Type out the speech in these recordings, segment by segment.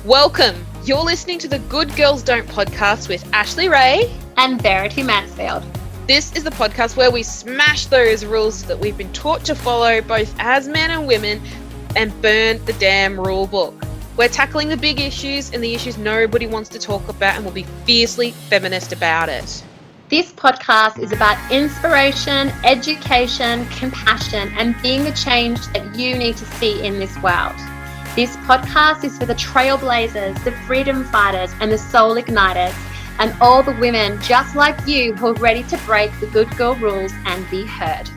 Welcome. You're listening to the Good Girls Don't podcast with Ashley Ray and Verity Mansfield. This is the podcast where we smash those rules that we've been taught to follow both as men and women and burn the damn rule book. We're tackling the big issues and the issues nobody wants to talk about, and we'll be fiercely feminist about it. This podcast is about inspiration, education, compassion, and being the change that you need to see in this world. This podcast is for the trailblazers, the freedom fighters, and the soul igniters, and all the women just like you who are ready to break the good girl rules and be heard.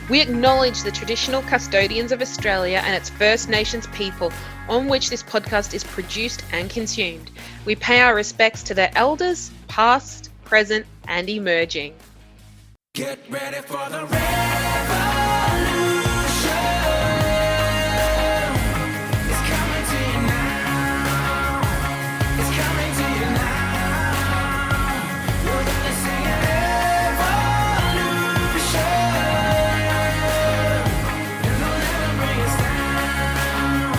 We acknowledge the traditional custodians of Australia and its First Nations people on which this podcast is produced and consumed. We pay our respects to their elders, past, present, and emerging. Get ready for the revolution. It's coming to you now. It's coming to you now. We're gonna sing it, revolution. And they'll never bring us down.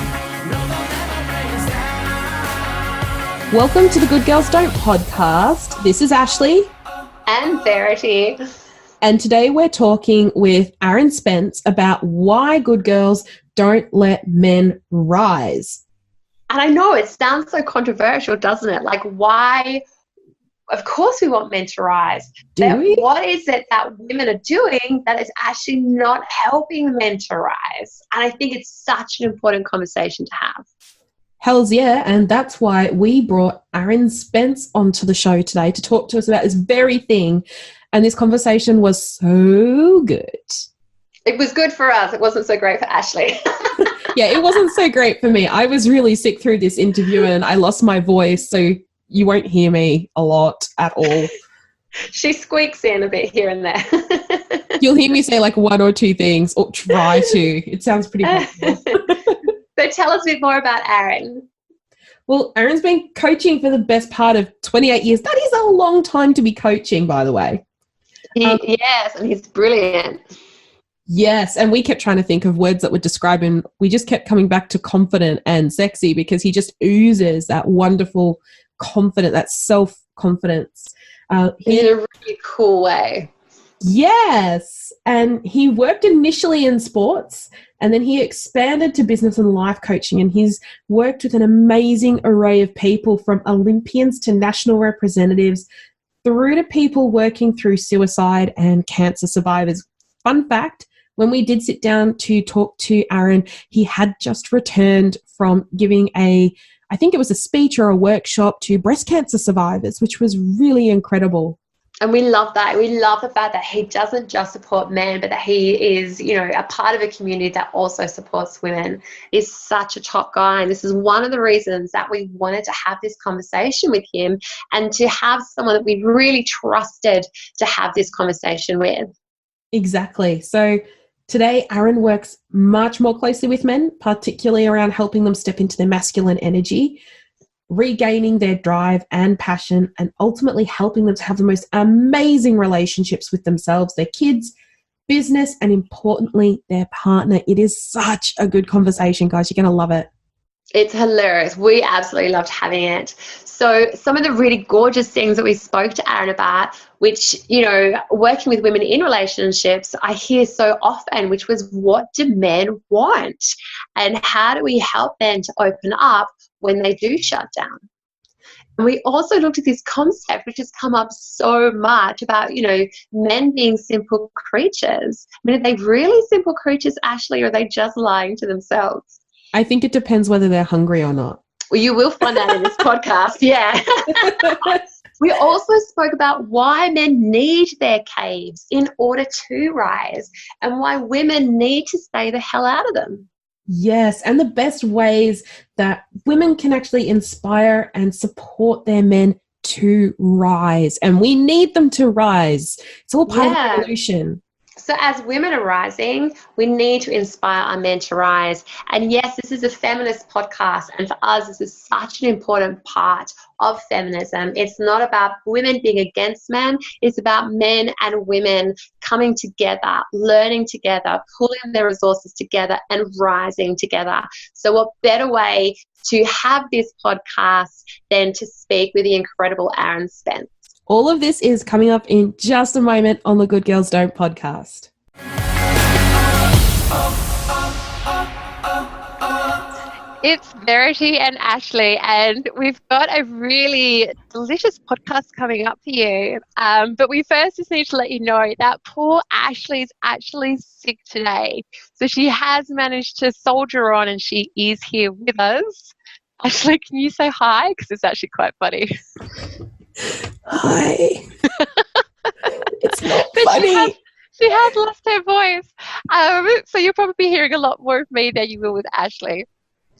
No, they'll never bring us down. Welcome to the Good Girls Don't podcast. This is Ashley. And Verity. And today we're talking with Aaron Spence about why good girls don't let men rise. And I know it sounds so controversial, doesn't it? Like, why? Of course we want men to rise. Do we? What is it that women are doing that is actually not helping men to rise? And I think it's such an important conversation to have. Hells yeah, and that's why we brought Aaron Spence onto the show today to talk to us about this very thing. And this conversation was so good. It was good for us. It wasn't so great for Ashley. Yeah, it wasn't so great for me. I was really sick through this interview and I lost my voice, so you won't hear me a lot at all. She squeaks in a bit here and there. You'll hear me say like one or two things, or try to. It sounds pretty possible. So tell us a bit more about Aaron. Well, Aaron's been coaching for the best part of 28 years. That is a long time to be coaching, by the way. Yes, and he's brilliant. Yes, and we kept trying to think of words that would describe him. We just kept coming back to confident and sexy because he just oozes that wonderful confidence, that self-confidence. In a really cool way. Yes, and he worked initially in sports and then he expanded to business and life coaching, and he's worked with an amazing array of people from Olympians to national representatives through to people working through suicide and cancer survivors. Fun fact, when we did sit down to talk to Aaron, he had just returned from giving I think it was a speech or a workshop to breast cancer survivors, which was really incredible. And we love that. We love the fact that he doesn't just support men, but that he is, a part of a community that also supports women. He's such a top guy. And this is one of the reasons that we wanted to have this conversation with him and to have someone that we really trusted to have this conversation with. Exactly. So today, Aaron works much more closely with men, particularly around helping them step into their masculine energy, regaining their drive and passion, and ultimately helping them to have the most amazing relationships with themselves, their kids, business, and importantly, their partner. It is such a good conversation, guys. You're going to love it. It's hilarious. We absolutely loved having it. So some of the really gorgeous things that we spoke to Aaron about, which, working with women in relationships, I hear so often, which was, what do men want? And how do we help men to open up when they do shut down? And we also looked at this concept, which has come up so much about, men being simple creatures. I mean, are they really simple creatures, Ashley, or are they just lying to themselves? I think it depends whether they're hungry or not. Well, you will find out in this podcast, yeah. We also spoke about why men need their caves in order to rise and why women need to stay the hell out of them. Yes, and the best ways that women can actually inspire and support their men to rise. And we need them to rise. It's all part of the solution. So as women are rising, we need to inspire our men to rise. And yes, this is a feminist podcast, and for us, this is such an important part of feminism. It's not about women being against men. It's about men and women coming together, learning together, pulling their resources together and rising together. So what better way to have this podcast than to speak with the incredible Aaron Spence? All of this is coming up in just a moment on the Good Girls Don't podcast. It's Verity and Ashley, and we've got a really delicious podcast coming up for you. But we first just need to let you know that poor Ashley's actually sick today. So she has managed to soldier on, and she is here with us. Ashley, can you say hi? Because it's actually quite funny. Hi. It's not But funny. she has lost her voice. So you'll probably be hearing a lot more of me than you will with Ashley.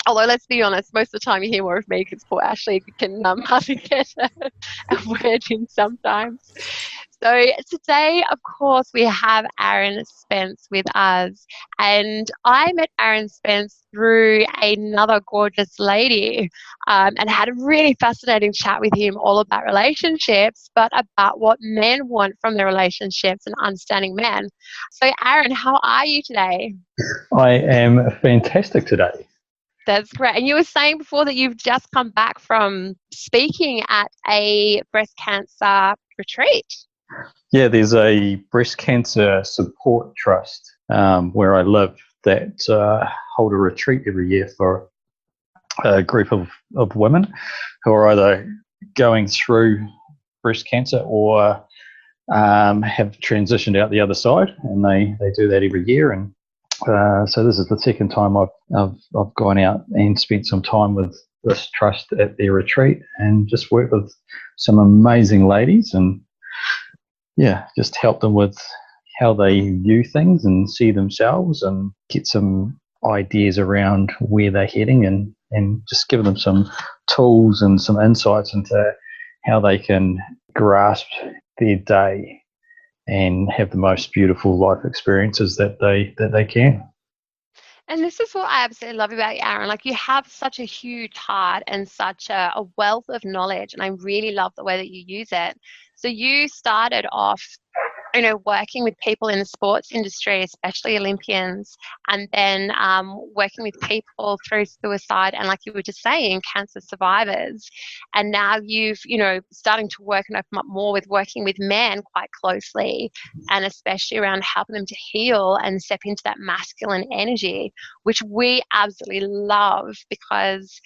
Although, let's be honest, most of the time you hear more of me because poor Ashley can hardly get a word in sometimes. So today, of course, we have Aaron Spence with us. And I met Aaron Spence through another gorgeous lady and had a really fascinating chat with him all about relationships, but about what men want from their relationships and understanding men. So, Aaron, how are you today? I am fantastic today. That's great. And you were saying before that you've just come back from speaking at a breast cancer retreat. Yeah, there's a breast cancer support trust where I live that hold a retreat every year for a group of women who are either going through breast cancer or have transitioned out the other side, and they do that every year. And so this is the second time I've gone out and spent some time with this trust at their retreat and just worked with some amazing ladies and just help them with how they view things and see themselves and get some ideas around where they're heading and just give them some tools and some insights into how they can grasp their day and have the most beautiful life experiences that they can. And this is what I absolutely love about you, Aaron. Like, you have such a huge heart and such a wealth of knowledge, and I really love the way that you use it. So you started off, working with people in the sports industry, especially Olympians, and then working with people through suicide and, like you were just saying, cancer survivors. And now you've, starting to work and open up more with working with men quite closely, and especially around helping them to heal and step into that masculine energy, which we absolutely love because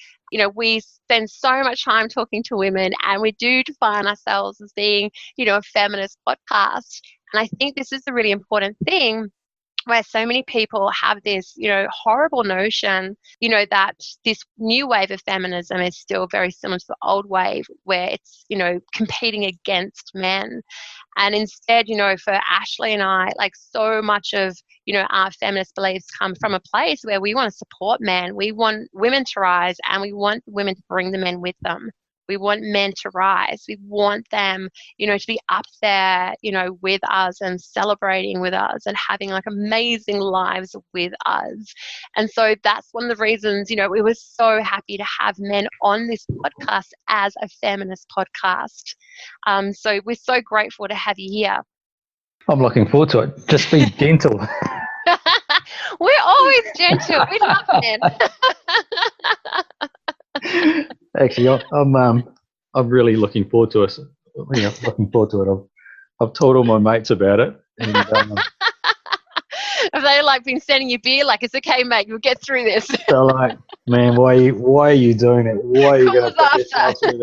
we spend so much time talking to women, and we do define ourselves as being, a feminist podcast. And I think this is a really important thing where so many people have this, horrible notion, that this new wave of feminism is still very similar to the old wave where it's, competing against men. And instead, for Ashley and I, like, so much of, our feminist beliefs come from a place where we want to support men. We want women to rise, and we want women to bring the men with them. We want men to rise. We want them, to be up there, with us and celebrating with us and having like amazing lives with us. And so that's one of the reasons, we were so happy to have men on this podcast as a feminist podcast. So we're so grateful to have you here. I'm looking forward to it. Just be gentle. We're always gentle. We love men. Actually, I'm really looking forward to us. Looking forward to it. I've told all my mates about it. And, have they been sending you beer? Like, it's okay, mate. You'll get through this. they're like, man, why are you doing it? Why are you going to put yourself through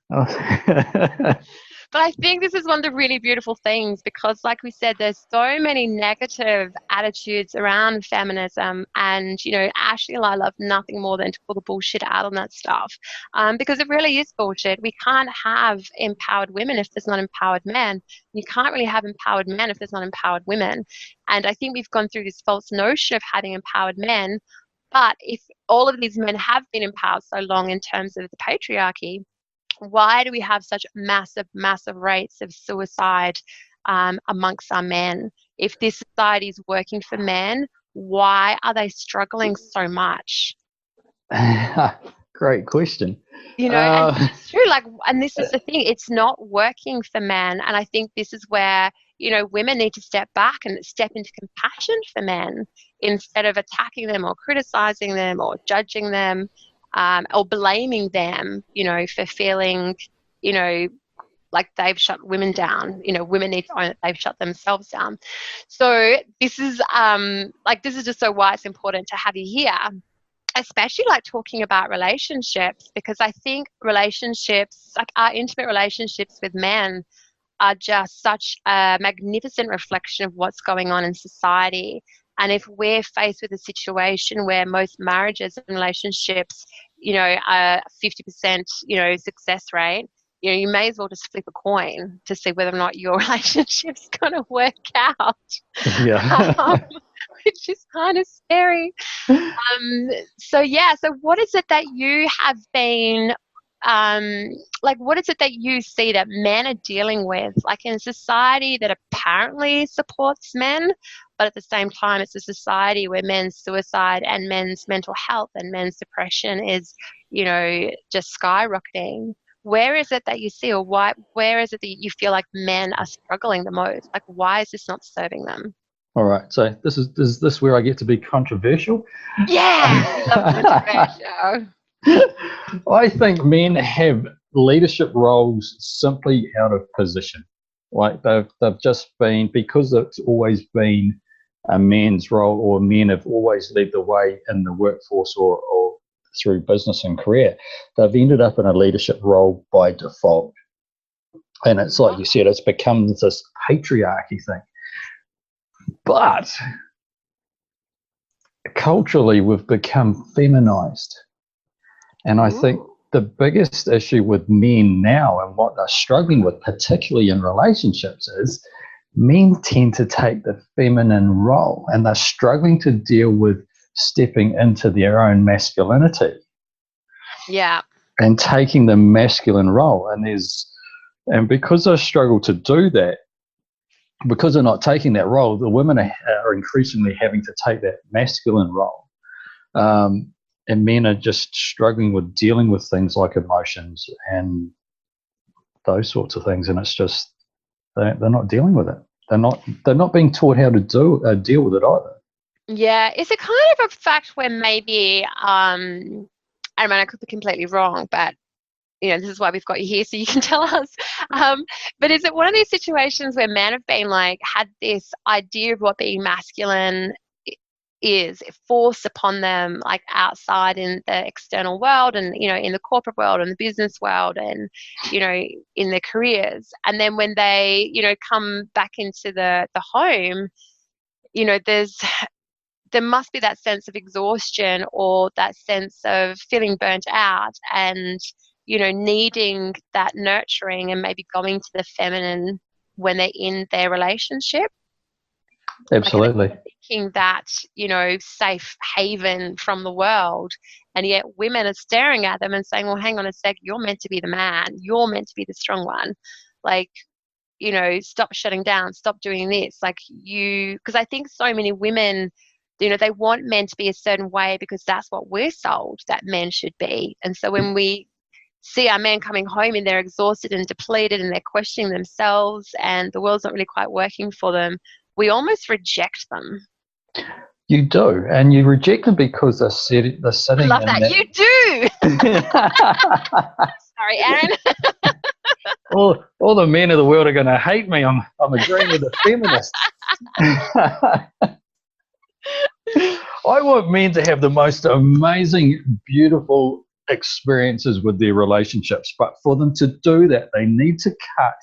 that? But I think this is one of the really beautiful things because, like we said, there's so many negative attitudes around feminism. And, Ashley and I love nothing more than to pull the bullshit out on that stuff because it really is bullshit. We can't have empowered women if there's not empowered men. You can't really have empowered men if there's not empowered women. And I think we've gone through this false notion of having empowered men. But if all of these men have been empowered so long in terms of the patriarchy, why do we have such massive, massive rates of suicide amongst our men? If this society is working for men, why are they struggling so much? Great question. You know, and it's true. Like, and this is the thing, it's not working for men. And I think this is where, you know, women need to step back and step into compassion for men instead of attacking them or criticizing them or judging them, or blaming them, you know, for feeling, you know, like they've shut women down. You know, women need to own that they've shut themselves down. So this is this is just so why it's important to have you here, especially like talking about relationships, because I think relationships, like our intimate relationships with men, are just such a magnificent reflection of what's going on in society. And if we're faced with a situation where most marriages and relationships, you know, are 50%, you know, success rate, you know, you may as well just flip a coin to see whether or not your relationship's going to work out. Yeah. Which is kind of scary. So what is it that you have been, what is it that you see that men are dealing with, like in a society that apparently supports men, but at the same time it's a society where men's suicide and men's mental health and men's depression is, you know, just skyrocketing? Where is it that you see, or where is it that you feel like men are struggling the most? Like, why is this not serving them? All right. So is this where I get to be controversial? Yeah, we love controversial. I think men have leadership roles simply out of position. Like they've just been, because it's always been a man's role, or men have always led the way in the workforce or through business and career. They've ended up in a leadership role by default. And it's like you said, it's become this patriarchy thing. But culturally, we've become feminized. And I think the biggest issue with men now and what they're struggling with, particularly in relationships, is men tend to take the feminine role, and they're struggling to deal with stepping into their own masculinity. Yeah. And taking the masculine role. And because they struggle to do that, because they're not taking that role, the women are increasingly having to take that masculine role. And men are just struggling with dealing with things like emotions and those sorts of things. And it's just, they're not dealing with it. They're not being taught how to deal with it either. Yeah. Is it kind of a fact where maybe, I mean, I could be completely wrong, but you know, this is why we've got you here, so you can tell us. But is it one of these situations where men have been like, had this idea of what being masculine is forced upon them, like outside in the external world and, you know, in the corporate world and the business world and, you know, in their careers. And then when they, you know, come back into the home, you know, there must be that sense of exhaustion or that sense of feeling burnt out and, you know, needing that nurturing and maybe going to the feminine when they're in their relationship. Absolutely. Like thinking that, you know, safe haven from the world, and yet women are staring at them and saying, well, hang on a sec, you're meant to be the man, you're meant to be the strong one, like, you know, stop shutting down, stop doing this, like because I think so many women, you know, they want men to be a certain way because that's what we're sold that men should be. And so when we see our men coming home and they're exhausted and depleted and they're questioning themselves and the world's not really quite working for them, we almost reject them. You do, and you reject them because they're sitting. I love that. You do. Sorry, Aaron. all the men of the world are going to hate me. I'm agreeing with the feminists. I want men to have the most amazing, beautiful experiences with their relationships, but for them to do that, they need to cut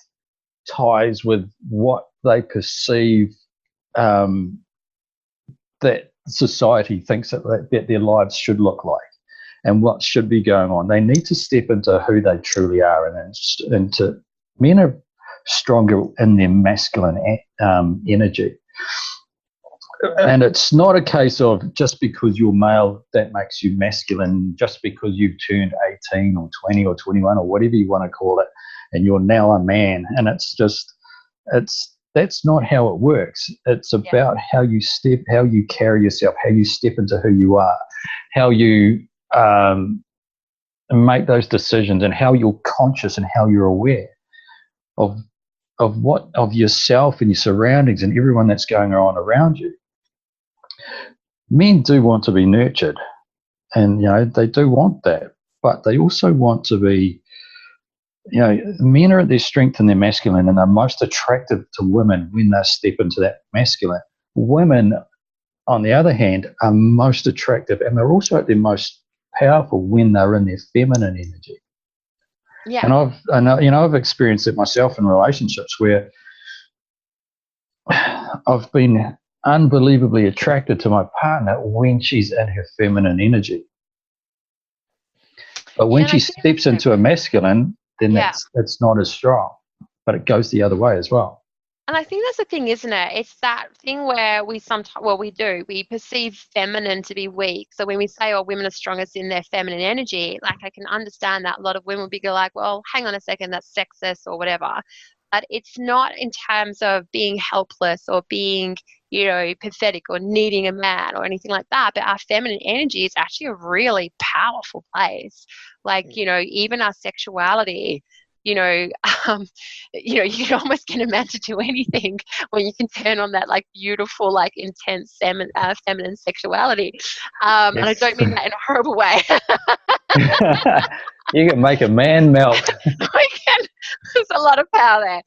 ties with what they perceive that society thinks that their lives should look like and what should be going on. They need to step into who they truly are, and to men are stronger in their masculine energy. And it's not a case of just because you're male that makes you masculine, just because you've turned 18 or 20 or 21 or whatever you want to call it, and you're now a man. And it's that's not how it works. It's about how you carry yourself, how you step into who you are, how you make those decisions, and how you're conscious and how you're aware of yourself and your surroundings and everyone that's going on around you. Men do want to be nurtured, and they do want that, but they also want to be. Men are at their strength and their masculine, and are most attractive to women when they step into that masculine. Women, on the other hand, are most attractive, and they're also at their most powerful when they're in their feminine energy. Yeah. And I've experienced it myself in relationships where I've been unbelievably attracted to my partner when she's in her feminine energy. But when she steps into a masculine, then it's not as strong, but it goes the other way as well. And I think that's the thing, isn't it? It's that thing where we perceive feminine to be weak. So when we say, oh, women are strongest in their feminine energy, like I can understand that a lot of women would be like, well, hang on a second, that's sexist or whatever. But it's not in terms of being helpless or being, pathetic or needing a man or anything like that. But our feminine energy is actually a really powerful place. Like, even our sexuality, you can almost get a man to do anything when you can turn on that like beautiful, like intense feminine sexuality. And I don't mean that in a horrible way. You can make a man melt. There's a lot of power there.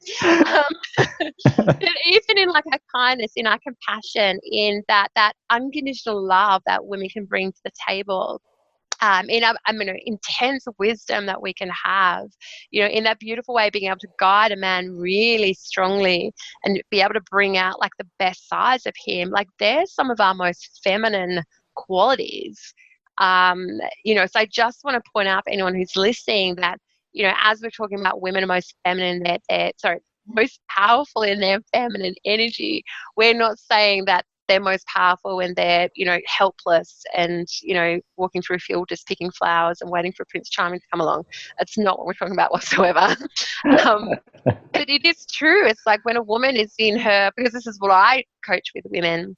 But even in like our kindness, in our compassion, in that unconditional love that women can bring to the table, in intense wisdom that we can have, in that beautiful way, being able to guide a man really strongly and be able to bring out like the best sides of him. Like there's some of our most feminine qualities. So I just want to point out for anyone who's listening that, as we're talking about women are most feminine, most powerful in their feminine energy, we're not saying that they're most powerful when they're, helpless and, walking through a field just picking flowers and waiting for Prince Charming to come along. That's not what we're talking about whatsoever. But it is true. It's like when a woman is in her, because this is what I coach with women,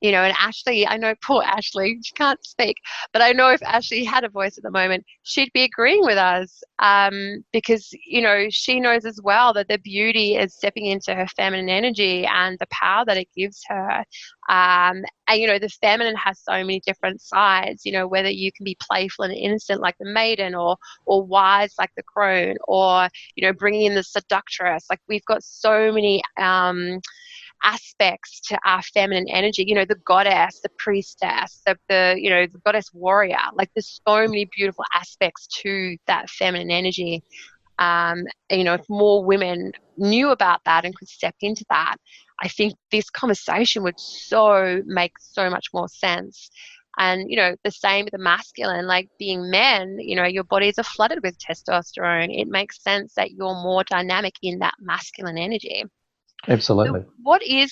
and Ashley, I know poor Ashley, she can't speak, but I know if Ashley had a voice at the moment, she'd be agreeing with us because, she knows as well that the beauty is stepping into her feminine energy and the power that it gives her. And, the feminine has so many different sides, whether you can be playful and innocent like the maiden or wise like the crone or, bringing in the seductress. Like we've got so many aspects to our feminine energy, the goddess, the priestess, the goddess warrior. Like there's so many beautiful aspects to that feminine energy. If more women knew about that and could step into that, I think this conversation would make so much more sense. And, the same with the masculine, like being men, your bodies are flooded with testosterone. It makes sense that you're more dynamic in that masculine energy. Absolutely. So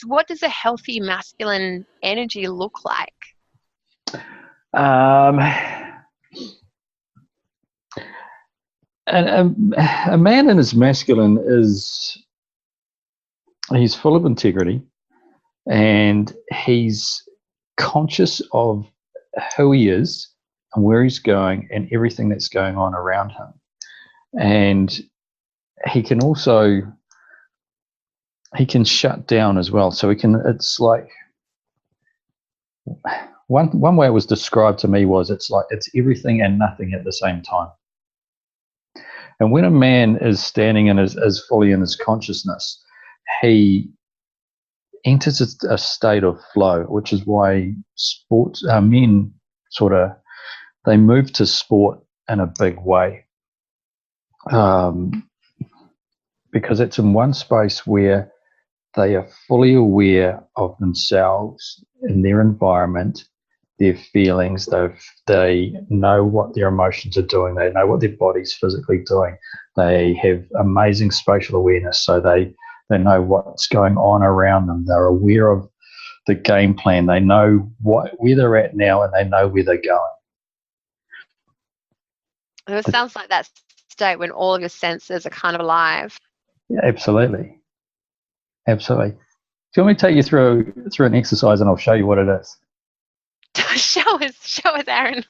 what does a healthy masculine energy look like? And a man in his masculine he's full of integrity, and he's conscious of who he is and where he's going and everything that's going on around him. And he can shut down as well. So it's like, one way it was described to me was it's everything and nothing at the same time. And when a man is standing in is fully in his consciousness, he enters a state of flow, which is why men they move to sport in a big way. Because it's in one space where they are fully aware of themselves and their environment, their feelings. They know what their emotions are doing. They know what their body's physically doing. They have amazing spatial awareness, so they know what's going on around them. They're aware of the game plan. They know where they're at now, and they know where they're going. It sounds like that state when all of your senses are kind of alive. Yeah, absolutely. Absolutely. Do you want me to take you through an exercise and I'll show you what it is? Show us, Aaron.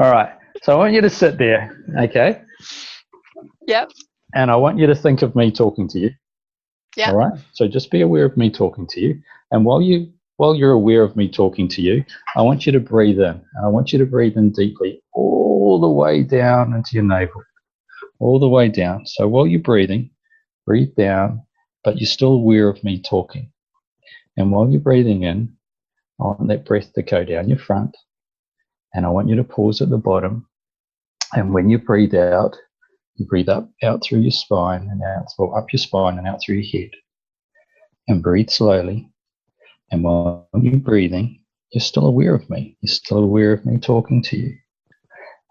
All right. So I want you to sit there, okay? Yep. And I want you to think of me talking to you. Yep. All right. So just be aware of me talking to you. And while you're aware of me talking to you, I want you to breathe in. And I want you to breathe in deeply, all the way down into your navel, all the way down. So while you're breathing, breathe down, but you're still aware of me talking. And while you're breathing in, I want that breath to go down your front. And I want you to pause at the bottom. And when you breathe out, you breathe out through your spine and up your spine and out through your head. And breathe slowly. And while you're breathing, you're still aware of me. You're still aware of me talking to you.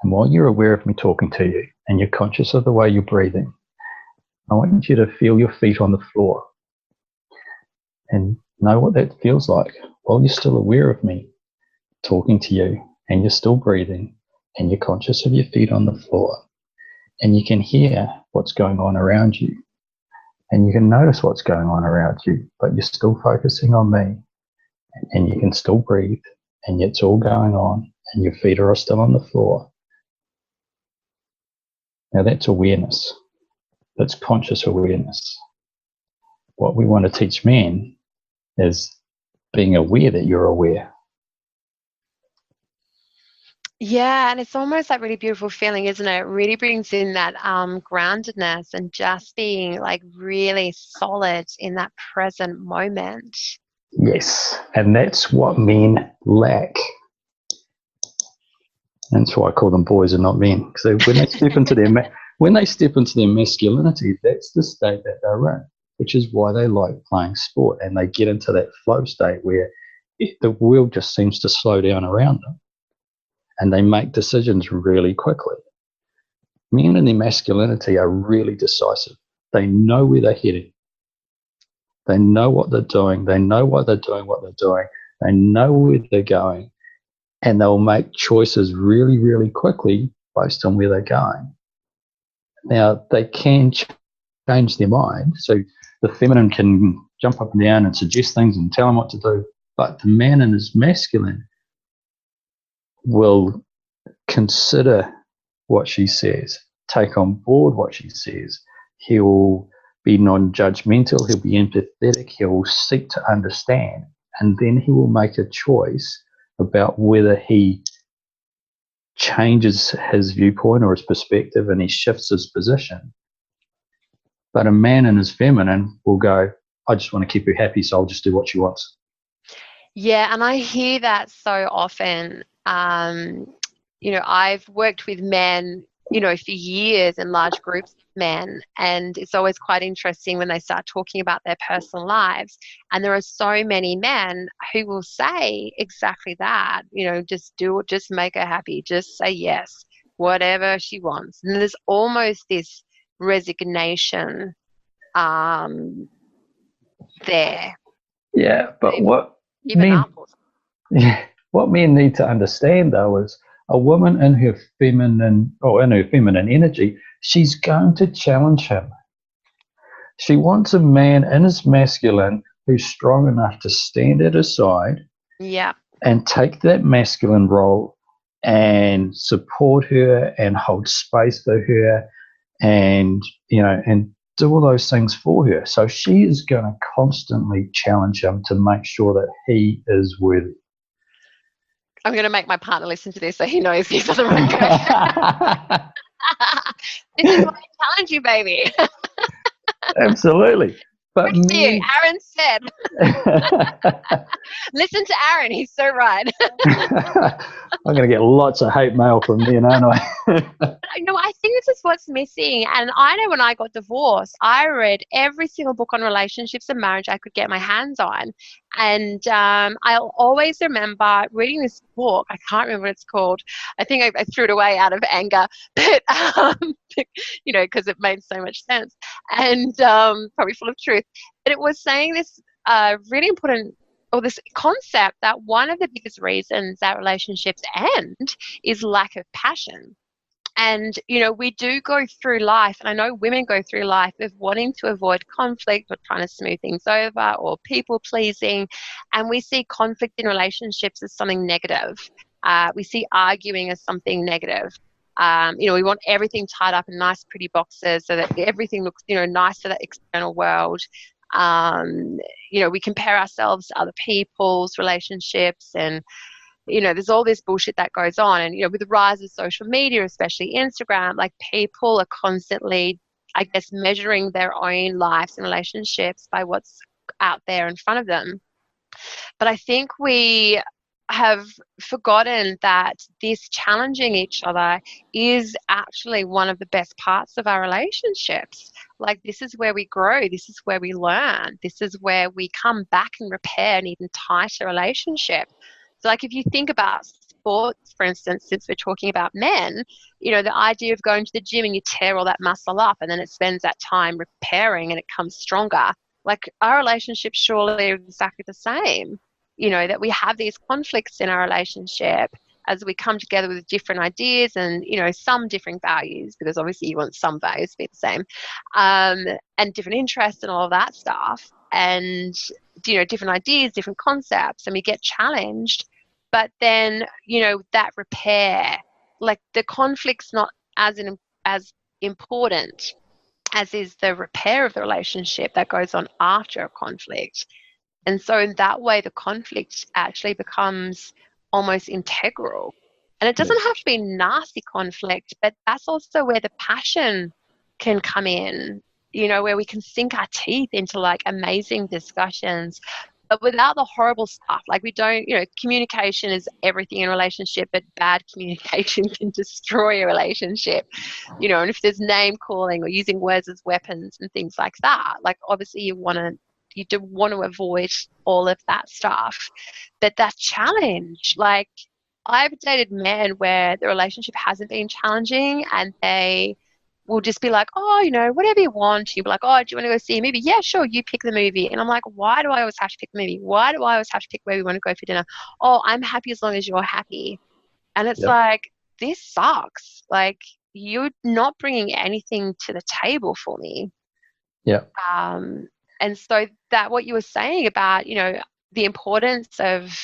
And while you're aware of me talking to you and you're conscious of the way you're breathing, I want you to feel your feet on the floor and know what that feels like while you're still aware of me talking to you and you're still breathing and you're conscious of your feet on the floor and you can hear what's going on around you and you can notice what's going on around you, but you're still focusing on me and you can still breathe and it's all going on and your feet are still on the floor. Now that's awareness. That's conscious awareness. What we want to teach men is being aware that you're aware. Yeah, and it's almost that really beautiful feeling, isn't it? It really brings in that groundedness and just being like really solid in that present moment. Yes, and that's what men lack. That's why I call them boys and not men. Because when they step into their masculinity, that's the state that they're in, which is why they like playing sport and they get into that flow state where the world just seems to slow down around them and they make decisions really quickly. Men in their masculinity are really decisive. They know where they're heading. They know what they're doing. They know what they're doing, They know where they're going. And they'll make choices really, really quickly based on where they're going. Now, they can change their mind. So the feminine can jump up and down and suggest things and tell them what to do. But the man in his masculine will consider what she says, take on board what she says. He'll be non-judgmental. He'll be empathetic. He'll seek to understand. And then he will make a choice about whether he changes his viewpoint or his perspective and he shifts his position. But a man in his feminine will go, I just want to keep her happy, so I'll just do what she wants. Yeah, and I hear that so often. I've worked with men, for years in large groups of men, and it's always quite interesting when they start talking about their personal lives. And there are so many men who will say exactly that, just do it, just make her happy, just say yes, whatever she wants. And there's almost this resignation there. Yeah, but what Even men, up. what men need to understand though is a woman in her feminine energy, she's going to challenge him. She wants a man in his masculine who's strong enough to stand at his side, Yeah. and take that masculine role and support her and hold space for her and do all those things for her. So she is going to constantly challenge him to make sure that he is worthy. I'm going to make my partner listen to this so he knows he's on the right track. This is why I challenge you, baby. Absolutely. But You, Aaron said. Listen to Aaron, he's so right. I'm going to get lots of hate mail from men, aren't I? No, I think this is what's missing. And I know when I got divorced, I read every single book on relationships and marriage I could get my hands on. And I'll always remember reading this book. I can't remember what it's called. I think I threw it away out of anger, but because it made so much sense and probably full of truth. But it was saying this really important, or this concept that one of the biggest reasons that relationships end is lack of passion. And, you know, we do go through life, and I know women go through life of wanting to avoid conflict or trying to smooth things over or people pleasing. And we see conflict in relationships as something negative. We see arguing as something negative. You know, we want everything tied up in nice, pretty boxes so that everything looks, you know, nice to the external world. You know, we compare ourselves to other people's relationships, and you know, there's all this bullshit that goes on. And, you know, with the rise of social media, especially Instagram, like people are constantly, I guess, measuring their own lives and relationships by what's out there in front of them. But I think we have forgotten that this challenging each other is actually one of the best parts of our relationships. Like, this is where we grow, this is where we learn, this is where we come back and repair an even tighter relationship. So, like, if you think about sports, for instance, since we're talking about men, you know, the idea of going to the gym and you tear all that muscle up and then it spends that time repairing and it comes stronger. Like, our relationship surely is exactly the same. You know, that we have these conflicts in our relationship as we come together with different ideas and, you know, some different values, because obviously you want some values to be the same, and different interests and all of that stuff. And, you know, different ideas, different concepts, and we get challenged. But then, you know, that repair, like the conflict's not as important as is the repair of the relationship that goes on after a conflict. And so in that way, the conflict actually becomes almost integral. And it doesn't have to be nasty conflict, but that's also where the passion can come in, you know, where we can sink our teeth into like amazing discussions, but without the horrible stuff. Like, we don't, you know, communication is everything in a relationship, but bad communication can destroy a relationship, you know. And if there's name calling or using words as weapons and things like that, like, obviously you do want to avoid all of that stuff. But that challenge, like, I've dated men where the relationship hasn't been challenging and they will just be like, oh, you know, whatever you want. You'll be like, oh, do you want to go see a movie? Yeah, sure, you pick the movie. And I'm like, why do I always have to pick the movie? Why do I always have to pick where we want to go for dinner? Oh, I'm happy as long as you're happy. And it's like, this sucks. Like, you're not bringing anything to the table for me. Yeah. And so that what you were saying about, you know, the importance of,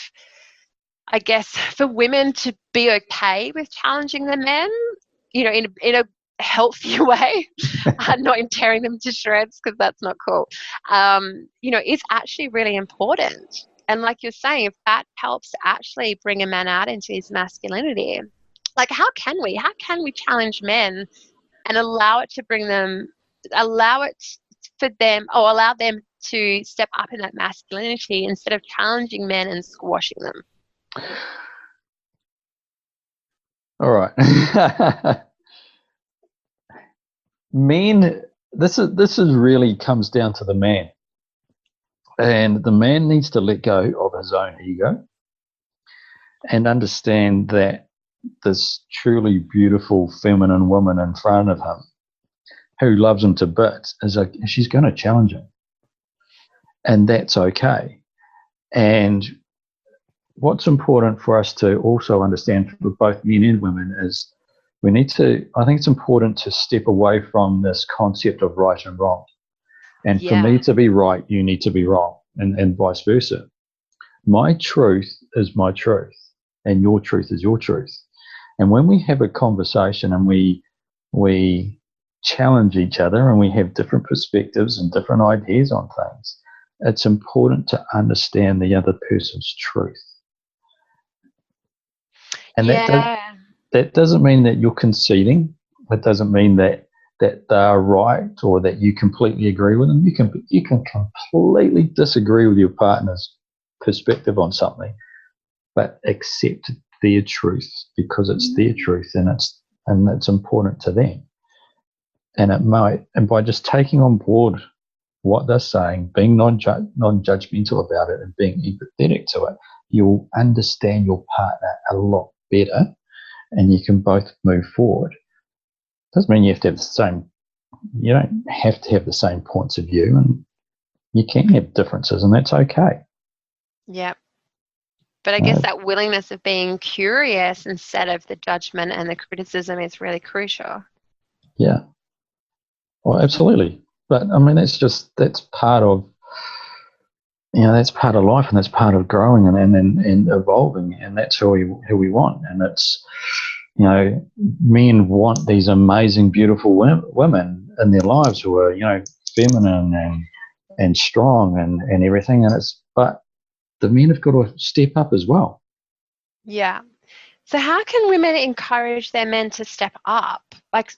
I guess, for women to be okay with challenging the men, you know, in a healthy way, not in tearing them to shreds, because that's not cool, you know, is actually really important. And like you're saying, if that helps to actually bring a man out into his masculinity, like, how can we challenge men and allow them to step up in that masculinity instead of challenging men and squashing them? All right. Men, this is really comes down to the man. And the man needs to let go of his own ego and understand that this truly beautiful feminine woman in front of him who loves him to bits she's going to challenge him. And that's okay. And what's important for us to also understand for both men and women is I think it's important to step away from this concept of right and wrong. And for me to be right, you need to be wrong, and vice versa. My truth is my truth, and your truth is your truth. And when we have a conversation and we challenge each other and we have different perspectives and different ideas on things, it's important to understand the other person's truth. And that doesn't mean that you're conceding. It doesn't mean that they're right or that you completely agree with them. You can completely disagree with your partner's perspective on something, but accept their truth because it's their truth and it's important to them. And by just taking on board what they're saying, being non-judgmental about it and being empathetic to it, you'll understand your partner a lot better and you can both move forward. Doesn't mean you don't have to have the same points of view, and you can have differences, and that's okay. Yep. But I guess that willingness of being curious instead of the judgment and the criticism is really crucial. Yeah. Well, absolutely. But I mean, that's part of, that's part of life, and that's part of growing and evolving, and that's who we want. And it's, men want these amazing, beautiful women in their lives who are, feminine and strong and everything. But the men have got to step up as well. Yeah. So how can women encourage their men to step up? Like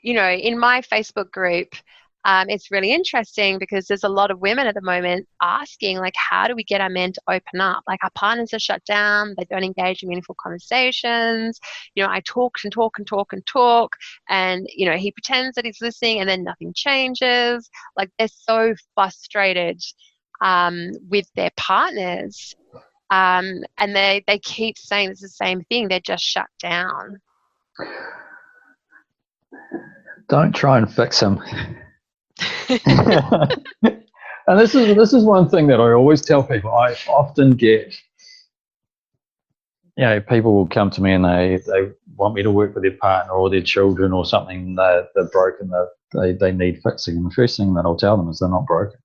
in my Facebook group, it's really interesting because there's a lot of women at the moment asking, like, how do we get our men to open up? Like, our partners are shut down. They don't engage in meaningful conversations. I talk and talk and talk and talk. And, he pretends that he's listening and then nothing changes. Like, they're so frustrated with their partners. And they keep saying it's the same thing. They're just shut down. Don't try and fix them. And this is one thing that I always tell people. I often get, people will come to me and they want me to work with their partner or their children or something. They're broken. They need fixing. And the first thing that I'll tell them is they're not broken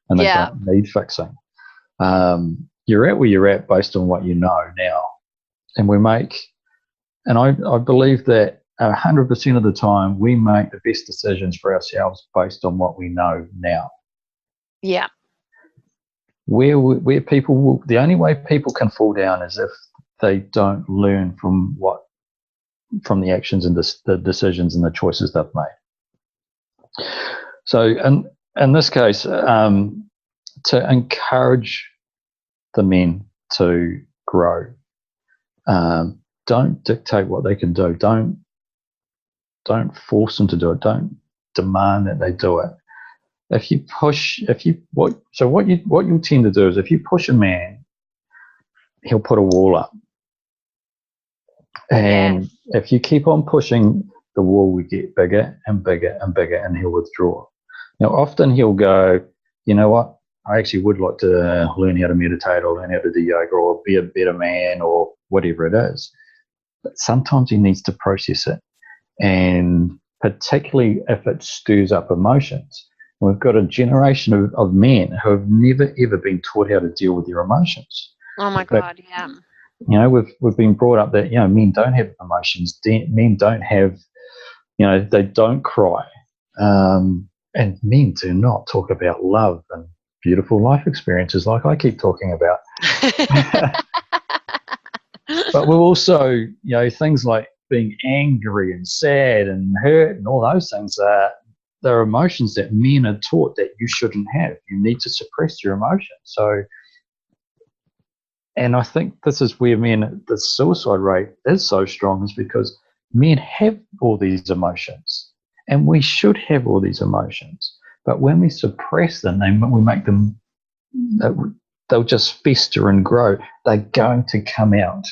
and they don't need fixing. You're at where you're at based on what you know now. And I believe that 100% of the time we make the best decisions for ourselves based on what we know now. Yeah. Where people the only way people can fall down is if they don't learn from the actions and the decisions and the choices they've made. So in this case, to encourage the men to grow, don't dictate what they can do. Don't force them to do it. Don't demand that they do it. What you'll tend to do is if you push a man, he'll put a wall up. And if you keep on pushing, the wall will get bigger and bigger and bigger, and he'll withdraw. Now, often he'll go, you know what? I actually would like to learn how to meditate or learn how to do yoga or be a better man or whatever it is. But sometimes he needs to process it. And particularly if it stirs up emotions. We've got a generation of men who have never, ever been taught how to deal with their emotions. Oh, my God, yeah. We've been brought up that, men don't have emotions. Men don't have, they don't cry. And men do not talk about love and beautiful life experiences like I keep talking about. But we're also, things like being angry and sad and hurt and all those things they're emotions that men are taught that you shouldn't have. You need to suppress your emotions. So, and I think this is where the suicide rate is so strong, is because men have all these emotions, and we should have all these emotions. But when we suppress them, we make them, they'll just fester and grow. They're going to come out.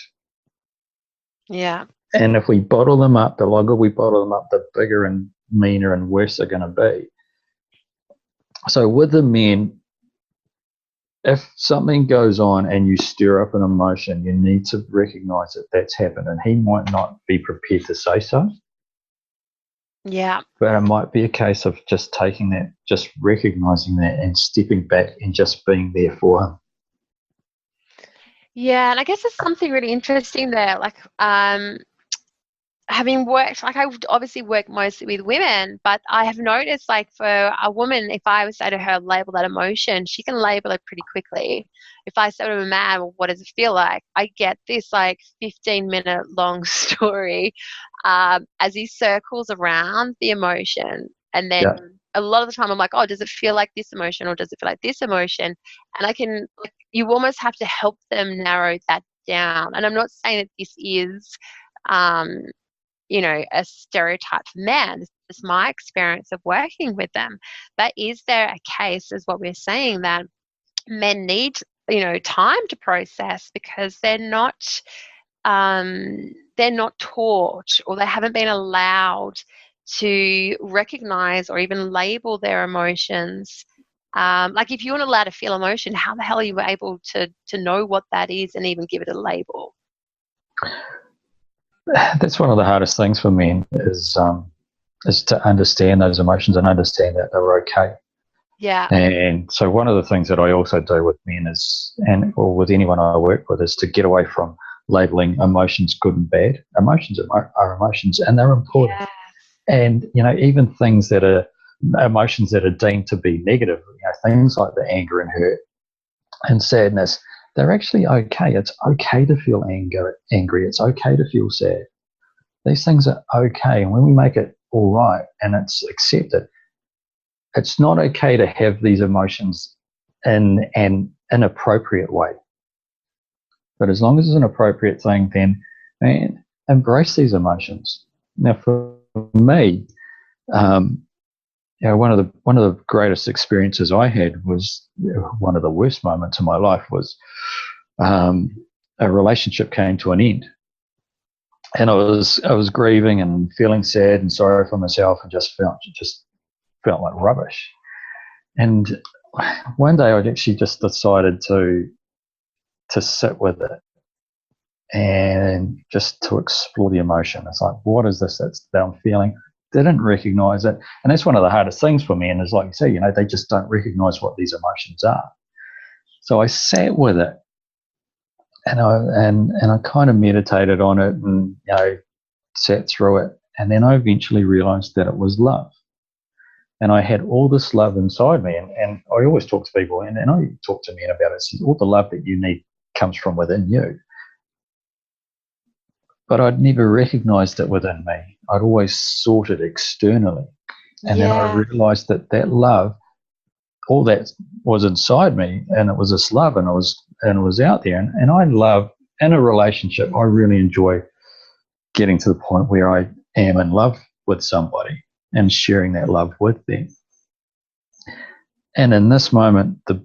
Yeah. And if we bottle them up, the longer we bottle them up, the bigger and meaner and worse they're going to be. So with the men, if something goes on and you stir up an emotion, you need to recognize that that's happened, and he might not be prepared to say so. Yeah. But it might be a case of just taking that, just recognizing that and stepping back and just being there for him. Yeah, and I guess there's something really interesting there. Like, having worked, like, I would obviously work mostly with women, but I have noticed, like, for a woman, if I was to say to her, label that emotion, she can label it pretty quickly. If I say to a man, well, what does it feel like? I get this, like, 15-minute long story as he circles around the emotion. And then a lot of the time I'm like, oh, does it feel like this emotion or does it feel like this emotion? And I can, like, you almost have to help them narrow that down. And I'm not saying that this is, a stereotype for men. This is my experience of working with them. But is there a case, is what we're saying, that men need, time to process because they're not taught, or they haven't been allowed to recognize or even label their emotions Like if you weren't allowed to feel emotion, how the hell are you able to know what that is and even give it a label? That's one of the hardest things for men is to understand those emotions and understand that they're okay. Yeah. And so one of the things that I also do with men is, or with anyone I work with, is to get away from labeling emotions good and bad. Emotions are emotions, and they're important. Yeah. And, even things that are emotions that are deemed to be negative, things like the anger and hurt and sadness, they're actually okay. It's okay to feel angry. It's okay to feel sad. These things are okay. And when we make it all right and it's accepted, it's not okay to have these emotions in an inappropriate way. But as long as it's an appropriate thing, then, man, embrace these emotions. Now, for me, one of the greatest experiences I had was, one of the worst moments in my life was a relationship came to an end, and I was grieving and feeling sad and sorry for myself, and just felt like rubbish. And one day I actually just decided to sit with it and just to explore the emotion. It's like, what is this that I'm feeling? Didn't recognize it. And that's one of the hardest things for men is, like you say, they just don't recognize what these emotions are. So I sat with it, and I kind of meditated on it, and sat through it, and then I eventually realized that it was love. And I had all this love inside me, and I always talk to people, and I talk to men about it. So all the love that you need comes from within you. But I'd never recognized it within me. I'd always sought it externally. And then I realized that love, all that was inside me, and it was this love, and it was out there. And I love, in a relationship, I really enjoy getting to the point where I am in love with somebody and sharing that love with them. And in this moment, the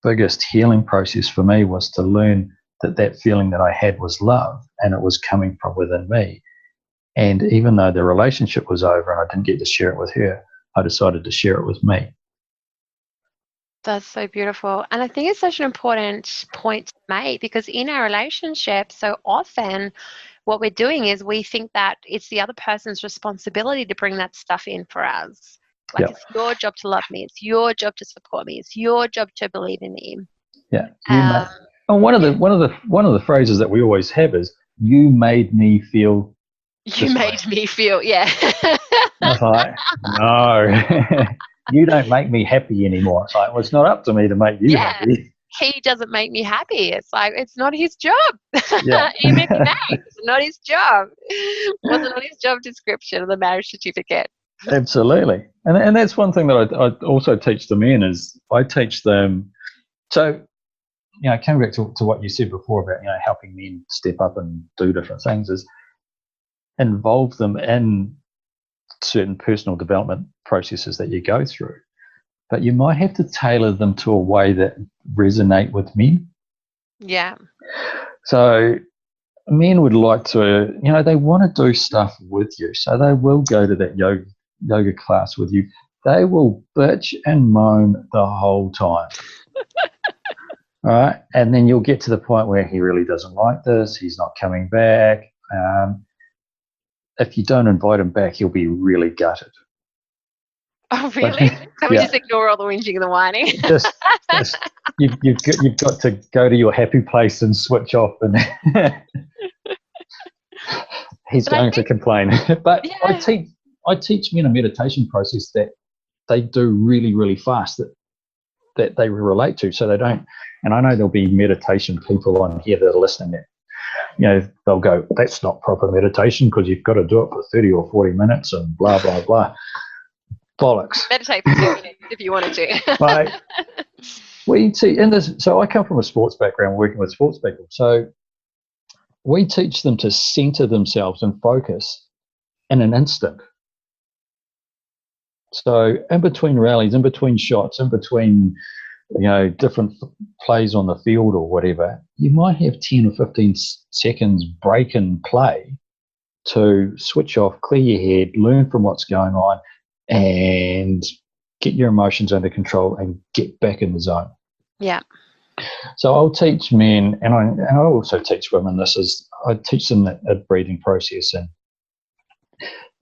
biggest healing process for me was to learn that feeling that I had was love, and it was coming from within me. And even though the relationship was over and I didn't get to share it with her, I decided to share it with me. That's so beautiful. And I think it's such an important point to make, because in our relationship, so often what we're doing is we think that it's the other person's responsibility to bring that stuff in for us. Like, it's your job to love me. It's your job to support me. It's your job to believe in me. Yeah. One of the phrases that we always have is, "You made me feel." You made me feel, yeah. I was like, no, you don't make me happy anymore. It's like, well, it's not up to me to make you happy. He doesn't make me happy. It's like, it's not his job. Yeah. He may be married. It's not his job. Wasn't on his job description of the marriage certificate. Absolutely. And that's one thing that I also teach the men is I teach them. So, coming back to what you said before about, helping men step up and do different things, is involve them in certain personal development processes that you go through. But you might have to tailor them to a way that resonate with men. Yeah. So men would like to, they want to do stuff with you. So they will go to that yoga class with you. They will bitch and moan the whole time. All right. And then you'll get to the point where he really doesn't like this. He's not coming back. If you don't invite him back, he'll be really gutted. Oh, really? So we just ignore all the whinging and the whining? just you've got to go to your happy place and switch off, and he's going to complain. But I teach men a meditation process that they do really, really fast that they relate to, so they don't. And I know there'll be meditation people on here that are listening that, they'll go, that's not proper meditation because you've got to do it for 30 or 40 minutes and blah, blah, blah. Bollocks. Meditate for 2 minutes if you wanted to. Right. So I come from a sports background working with sports people. So we teach them to center themselves and focus in an instant. So in between rallies, in between shots, in between different plays on the field or whatever, you might have 10 or 15 seconds break in play to switch off, clear your head, learn from what's going on, and get your emotions under control, and get back in the zone. Yeah. So I'll teach men, and I also teach women this, is I teach them a breathing process, and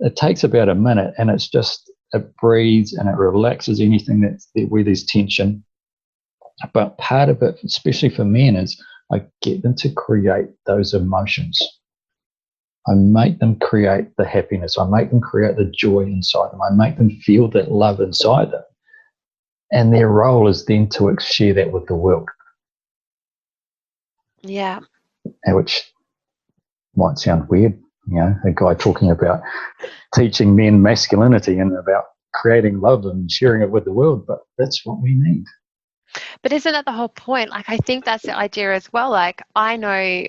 it takes about a minute, and it's just, it breathes and it relaxes anything that's there where there's tension. But part of it, especially for men, is I get them to create those emotions. I make them create the happiness. I make them create the joy inside them. I make them feel that love inside them. And their role is then to share that with the world. Yeah. Which might sound weird, a guy talking about teaching men masculinity and about creating love and sharing it with the world, but that's what we need. But isn't that the whole point? Like, I think that's the idea as well. Like, I know,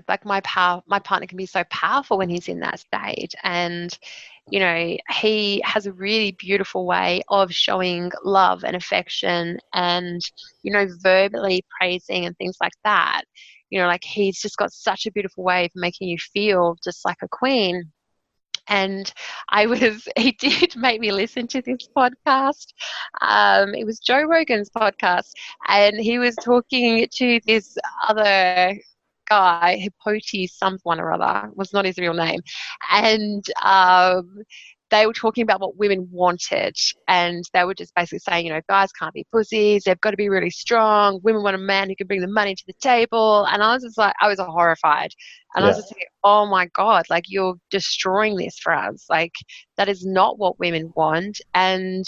like my partner can be so powerful when he's in that state. And, he has a really beautiful way of showing love and affection and, verbally praising and things like that. Like, he's just got such a beautiful way of making you feel just like a queen. And he did make me listen to this podcast. It was Joe Rogan's podcast, and he was talking to this other guy, Hippoti someone or other, was not his real name. And they were talking about what women wanted, and they were just basically saying, guys can't be pussies, they've got to be really strong, women want a man who can bring the money to the table. And I was just like, I was horrified. And I was just thinking, oh my God, like, you're destroying this for us. Like, that is not what women want. And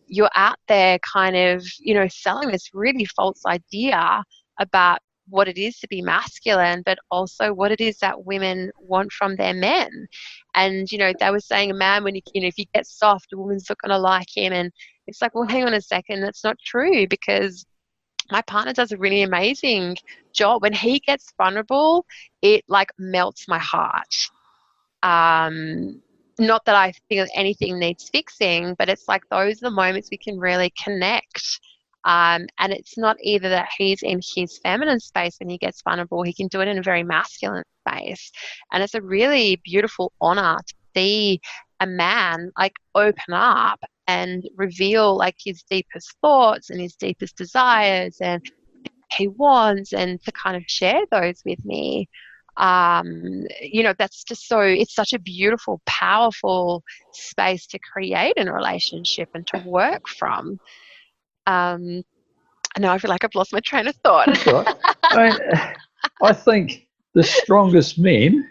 you're out there kind of, selling this really false idea about what it is to be masculine, but also what it is that women want from their men. And, they were saying a man, when if he gets soft, a woman's not going to like him. And it's like, well, hang on a second, that's not true, because my partner does a really amazing job. When he gets vulnerable, it like melts my heart. Not that I think anything needs fixing, but it's like those are the moments we can really connect. And it's not either that he's in his feminine space when he gets vulnerable, he can do it in a very masculine space. And it's a really beautiful honor to see a man like open up and reveal like his deepest thoughts and his deepest desires and he wants, and to kind of share those with me. That's just it's such a beautiful, powerful space to create in a relationship and to work from. Now I feel like I've lost my train of thought. That's all right. I think the strongest men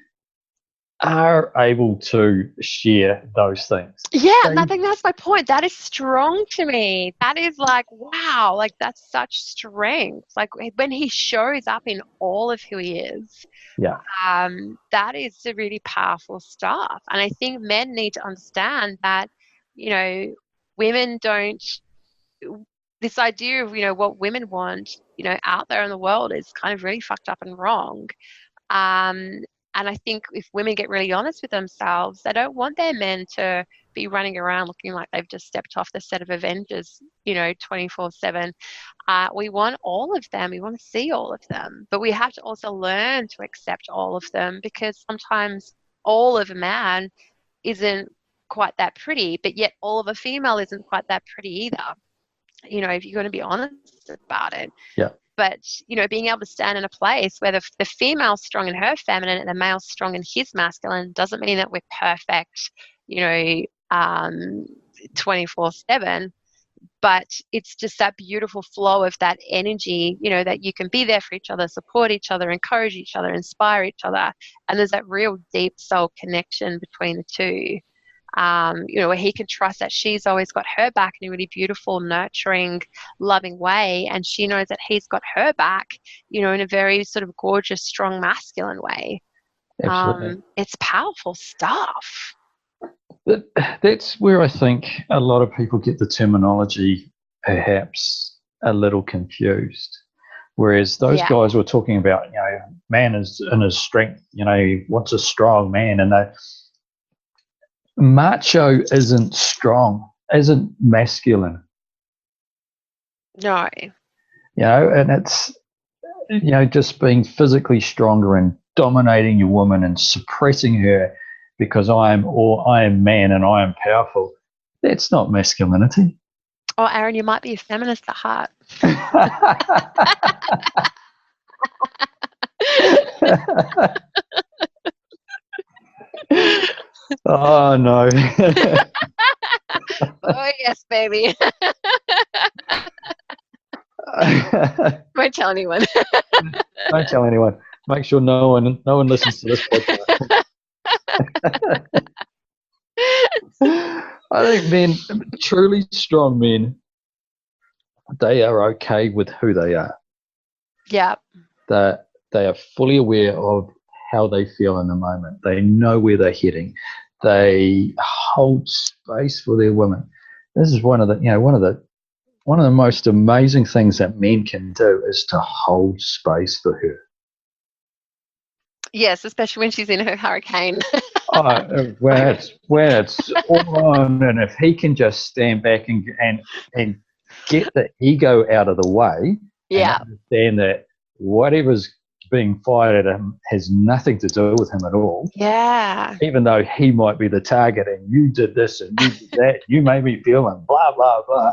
are able to share those things. Yeah, I think that's my point. That is strong to me. That is like, wow, like that's such strength. Like when he shows up in all of who he is, that is the really powerful stuff. And I think men need to understand that, women don't, this idea of, what women want, out there in the world is kind of really fucked up and wrong. And I think if women get really honest with themselves, they don't want their men to be running around looking like they've just stepped off the set of Avengers, 24/7. We want all of them. We want to see all of them. But we have to also learn to accept all of them, because sometimes all of a man isn't quite that pretty, but yet all of a female isn't quite that pretty either. If you're going to be honest about it. Yeah. But, being able to stand in a place where the female's strong in her feminine and the male's strong in his masculine doesn't mean that we're perfect, 24/7. But it's just that beautiful flow of that energy, that you can be there for each other, support each other, encourage each other, inspire each other. And there's that real deep soul connection between the two. Where he can trust that she's always got her back in a really beautiful, nurturing, loving way. And she knows that he's got her back, in a very sort of gorgeous, strong, masculine way. Absolutely. It's powerful stuff. That's where I think a lot of people get the terminology perhaps a little confused. Whereas those guys were talking about, man is in his strength, he wants a strong man. And macho isn't strong, isn't masculine. No. And it's, just being physically stronger and dominating your woman and suppressing her because I am man and I am powerful. That's not masculinity. Oh, Aaron, you might be a feminist at heart. Oh no. Oh, yes, baby. Won't tell anyone. Don't tell anyone. Make sure no one listens to this podcast. I think men, truly strong men, they are okay with who they are. Yeah. That they are fully aware of how they feel in the moment. They know where they're heading. They hold space for their women. This is one of the most amazing things that men can do is to hold space for her. Yes, especially when she's in her hurricane. When it's all on, and if he can just stand back and get the ego out of the way, Yeah. and understand that whatever's being fired at him has nothing to do with him at all. Yeah. Even though he might be the target, and you did this and you did that, you made me feel and blah blah blah.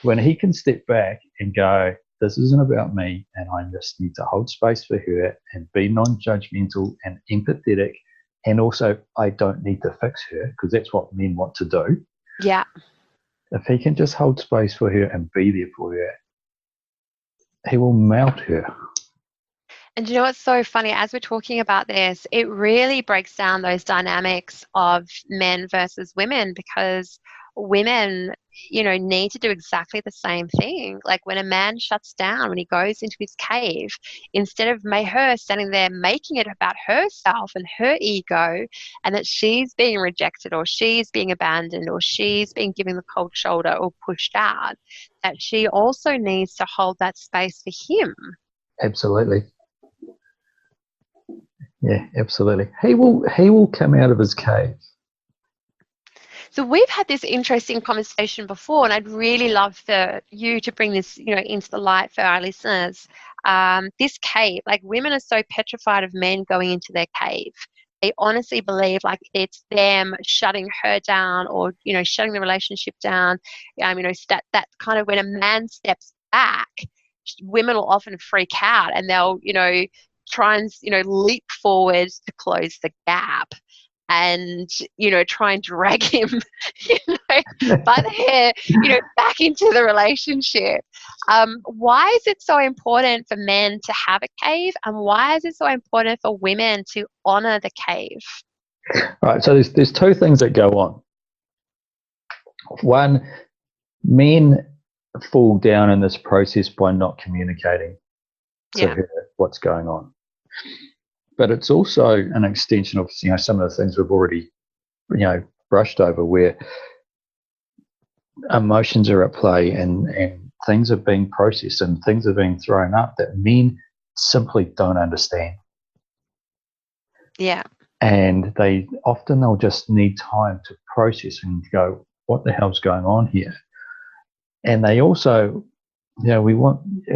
When he can step back and go, this isn't about me, and I just need to hold space for her and be non-judgmental and empathetic, and also I don't need to fix her, because that's what men want to do. Yeah. If he can just hold space for her and be there for her, he will melt her. And you know what's so funny? As we're talking about this, it really breaks down those dynamics of men versus women, because women, need to do exactly the same thing. Like when a man shuts down, when he goes into his cave, instead of her standing there making it about herself and her ego, and that she's being rejected or she's being abandoned or she's being given the cold shoulder or pushed out, that she also needs to hold that space for him. Absolutely. Yeah, absolutely. He will come out of his cave. So we've had this interesting conversation before, and I'd really love for you to bring this, into the light for our listeners. This cave, like women are so petrified of men going into their cave. They honestly believe like it's them shutting her down or, shutting the relationship down. That kind of when a man steps back, women will often freak out and they'll, try and, leap forward to close the gap. And try and drag him by the hair back into the relationship. Why is it so important for men to have a cave, and why is it so important for women to honor the cave? Right, so there's two things that go on. One, men fall down in this process by not communicating to her what's going on. But it's also an extension of some of the things we've already brushed over, where emotions are at play and things are being processed and things are being thrown up that men simply don't understand. Yeah. And they'll just need time to process and go, what the hell's going on here? And they also, we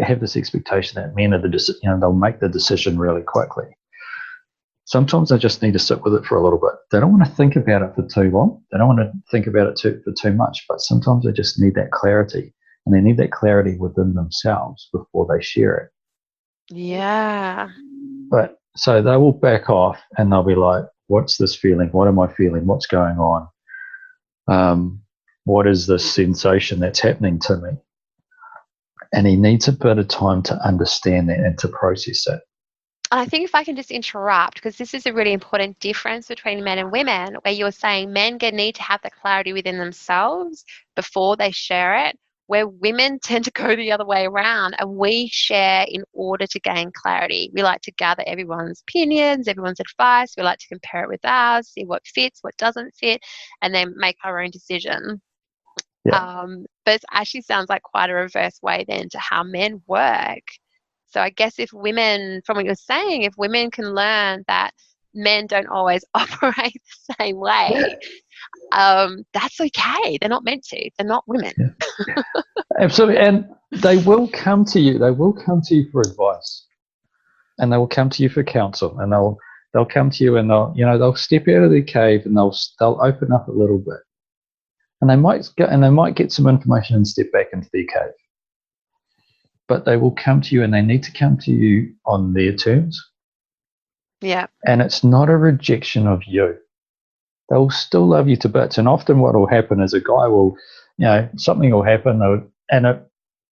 have this expectation that men are they'll make the decision really quickly. Sometimes they just need to sit with it for a little bit. They don't want to think about it for too long. They don't want to think about it for too much, but sometimes they just need that clarity, and they need that clarity within themselves before they share it. Yeah. But so they will back off and they'll be like, what's this feeling? What am I feeling? What's going on? What is this sensation that's happening to me? And he needs a bit of time to understand that and to process it. And I think if I can just interrupt, because this is a really important difference between men and women, where you're saying men need to have the clarity within themselves before they share it, where women tend to go the other way around and we share in order to gain clarity. We like to gather everyone's opinions, everyone's advice. We like to compare it with ours, see what fits, what doesn't fit, and then make our own decision. Yeah. But it actually sounds like quite a reverse way then to how men work. So I guess if women, from what you're saying, if women can learn that men don't always operate the same way, that's okay. They're not meant to. They're not women. Yeah. Absolutely. And they will come to you. They will come to you for advice, and they will come to you for counsel, and they'll come to you and they'll step out of their cave and they'll open up a little bit. and they might get some information and step back into their cave. But they will come to you, and they need to come to you on their terms. Yeah. And it's not a rejection of you. They'll still love you to bits. And often what will happen is a guy will, something will happen, and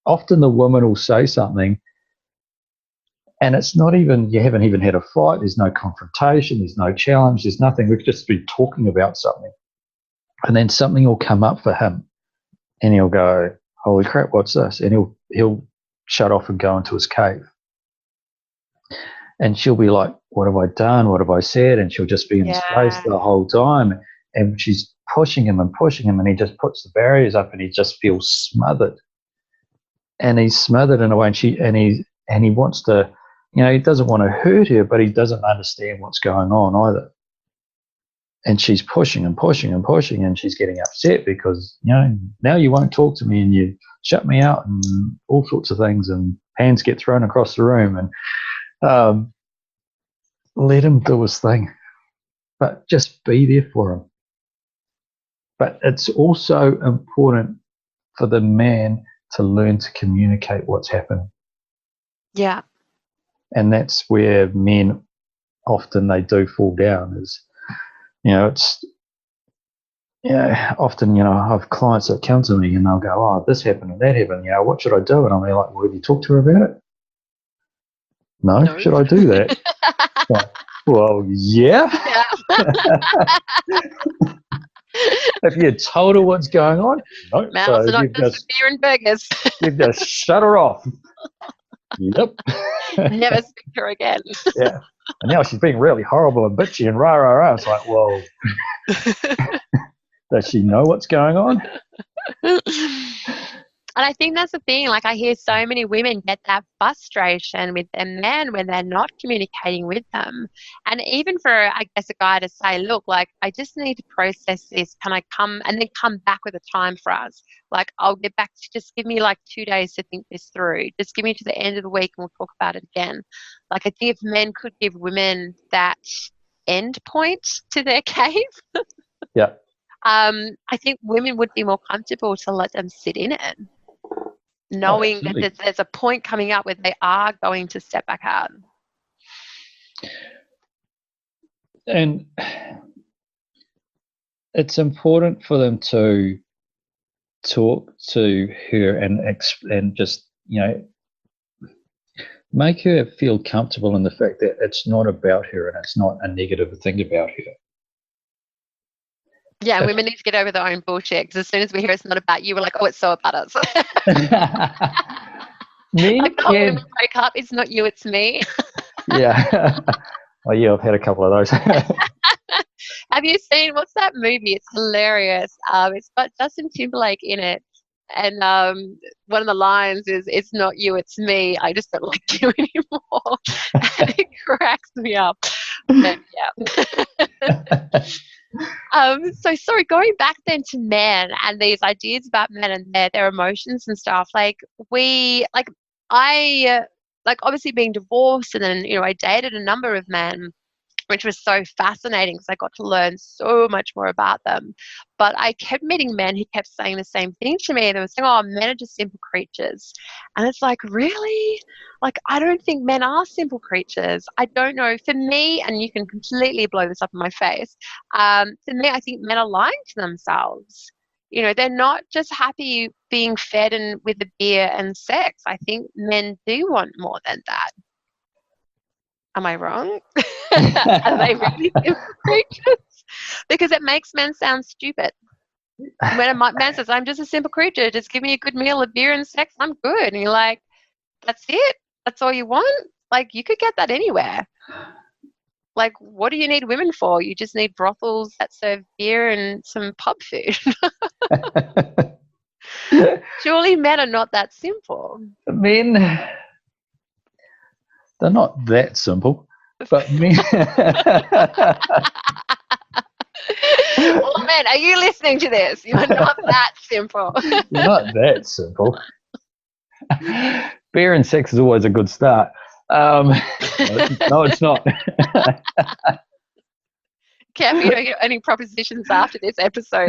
often the woman will say something, and it's not even, you haven't even had a fight, there's no confrontation, there's no challenge, there's nothing. We've just been talking about something. And then something will come up for him, and he'll go, holy crap, what's this? And he'll shut off and go into his cave. And she'll be like, what have I done? What have I said? And she'll just be in his face the whole time. And she's pushing him, and he just puts the barriers up, and he just feels smothered. And he's smothered in a way, and he wants to, he doesn't want to hurt her, but he doesn't understand what's going on either. And she's pushing and pushing and pushing, and she's getting upset because, now you won't talk to me, and you shut me out, and all sorts of things, and hands get thrown across the room, and let him do his thing, but just be there for him. But it's also important for the man to learn to communicate what's happening. Yeah. And that's where men often they do fall down is, it's, often, I have clients that come to me and they'll go, oh, this happened and that happened, what should I do? And I'm like, well, have you talked to her about it? No. Should I do that? Like, well, yeah. If you told her what's going on, no. Mouths are not just beer and burgers. You've just shut her off. Yep. Never speak to her again. Yeah. And now she's being really horrible and bitchy and rah, rah, rah. It's like, well, does she know what's going on? And I think that's the thing. Like, I hear so many women get that frustration with their men when they're not communicating with them. And even for, I guess, a guy to say, look, like, I just need to process this. Can I come and then come back with a time for us? Like, I'll get back to, just give me like 2 days to think this through. Just give me to the end of the week and we'll talk about it again. Like, I think if men could give women that end point to their cave. Yeah. I think women would be more comfortable to let them sit in it, knowing that there's a point coming up where they are going to step back out. And it's important for them to talk to her and just, make her feel comfortable in the fact that it's not about her and it's not a negative thing about her. Yeah, and women need to get over their own bullshit, because as soon as we hear it's not about you, we're like, oh, it's so about us. Men like, oh, when we break up, it's not you, it's me. Yeah. Well, yeah, I've had a couple of those. Have you seen, what's that movie? It's hilarious. It's got Justin Timberlake in it. And one of the lines is, it's not you, it's me. I just don't like you anymore. And it cracks me up. But, yeah. So sorry, going back then to men and these ideas about men and their emotions and stuff, I obviously being divorced, and then I dated a number of men, which was so fascinating because I got to learn so much more about them. But I kept meeting men who kept saying the same thing to me. They were saying, oh, men are just simple creatures. And it's like, really? Like, I don't think men are simple creatures. I don't know. For me, and you can completely blow this up in my face, for me, I think men are lying to themselves. They're not just happy being fed and with the beer and sex. I think men do want more than that. Am I wrong? Are they really simple creatures? Because it makes men sound stupid. When a man says, I'm just a simple creature, just give me a good meal of beer and sex, I'm good. And you're like, that's it? That's all you want? Like, you could get that anywhere. Like, what do you need women for? You just need brothels that serve beer and some pub food. Surely men are not that simple. Men, they're not that simple, but men. Oh, man, are you listening to this? You're not that simple. You're not that simple. Beer and sex is always a good start. No, it's not. Careful, you don't get any propositions after this episode.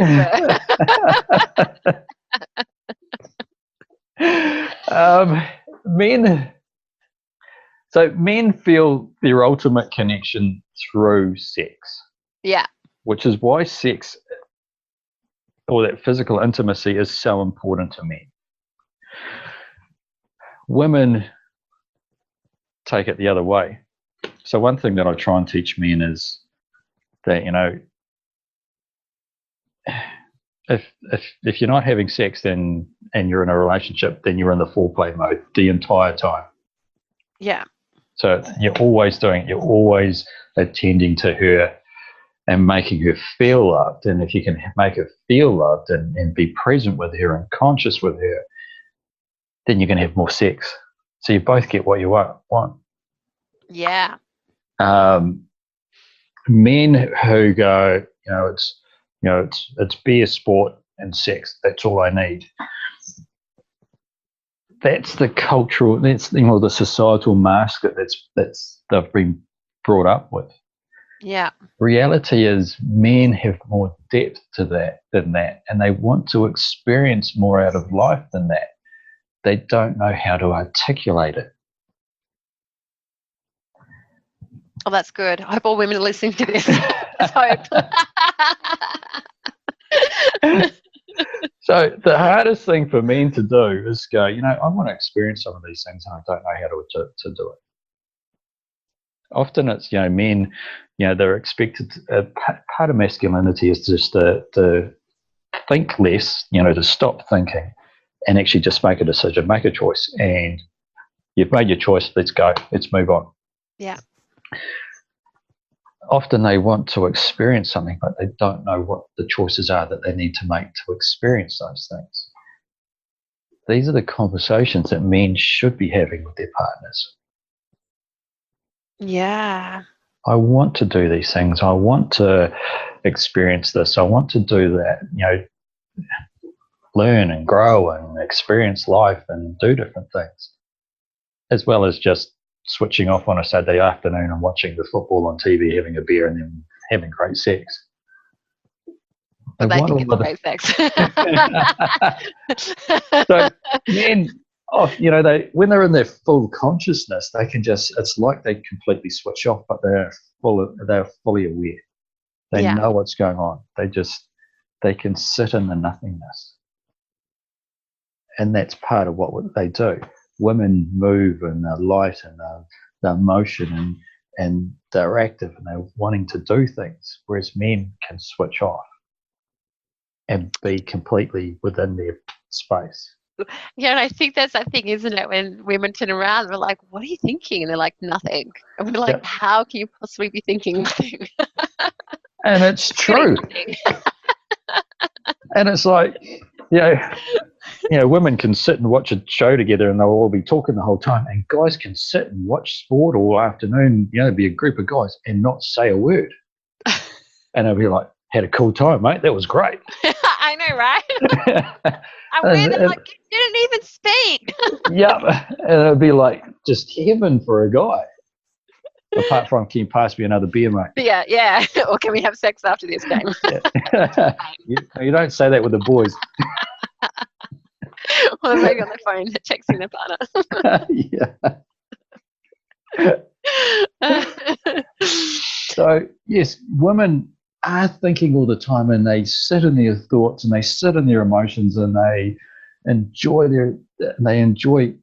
Men. So men feel their ultimate connection through sex, Yeah. which is why sex or that physical intimacy is so important to men. Women take it the other way. So one thing that I try and teach men is that, if you're not having sex then and you're in a relationship, then you're in the foreplay mode the entire time. Yeah. So you're always doing it. You're always attending to her and making her feel loved. And if you can make her feel loved and be present with her and conscious with her, then you're going to have more sex. So you both get what you want. Yeah. Men who go, it's beer, sport, and sex. That's all I need. That's the cultural. That's the societal mask that's they've been brought up with. Yeah. Reality is, men have more depth to that than that, and they want to experience more out of life than that. They don't know how to articulate it. Oh, that's good. I hope all women are listening to this. Let's hope. So the hardest thing for men to do is go, I want to experience some of these things and I don't know how to do it. Often it's, men, they're expected to, part of masculinity is just to think less, to stop thinking and actually just make a decision, make a choice. And you've made your choice, let's go, let's move on. Yeah. Often they want to experience something, but they don't know what the choices are that they need to make to experience those things. These are the conversations that men should be having with their partners. Yeah. I want to do these things. I want to experience this. I want to do that, learn and grow and experience life and do different things, as well as just switching off on a Saturday afternoon and watching the football on TV, having a beer and then having great sex. But they think it's great sex. So men, when they're in their full consciousness, they can it's like they completely switch off, but they're fully aware. They know what's going on. They can sit in the nothingness. And that's part of what they do. Women move and they're light and they're motion and they're active and they're wanting to do things, whereas men can switch off and be completely within their space. Yeah, and I think that's that thing, isn't it? When women turn around, we're like, what are you thinking? And they're like, nothing. And we're like, how can you possibly be thinking nothing? And it's true. And it's like, women can sit and watch a show together and they'll all be talking the whole time, and guys can sit and watch sport all afternoon, be a group of guys and not say a word. And they'll be like, had a cool time, mate. That was great. I know, right? And we're like, you didn't even speak. Yeah. And it'll be like just heaven for a guy. Apart from, can you pass me another beer, mate? Yeah. Or can we have sex after this game? You don't say that with the boys. Or maybe on the phone, texting their partner. So, yes, women are thinking all the time, and they sit in their thoughts and they sit in their emotions, and they enjoy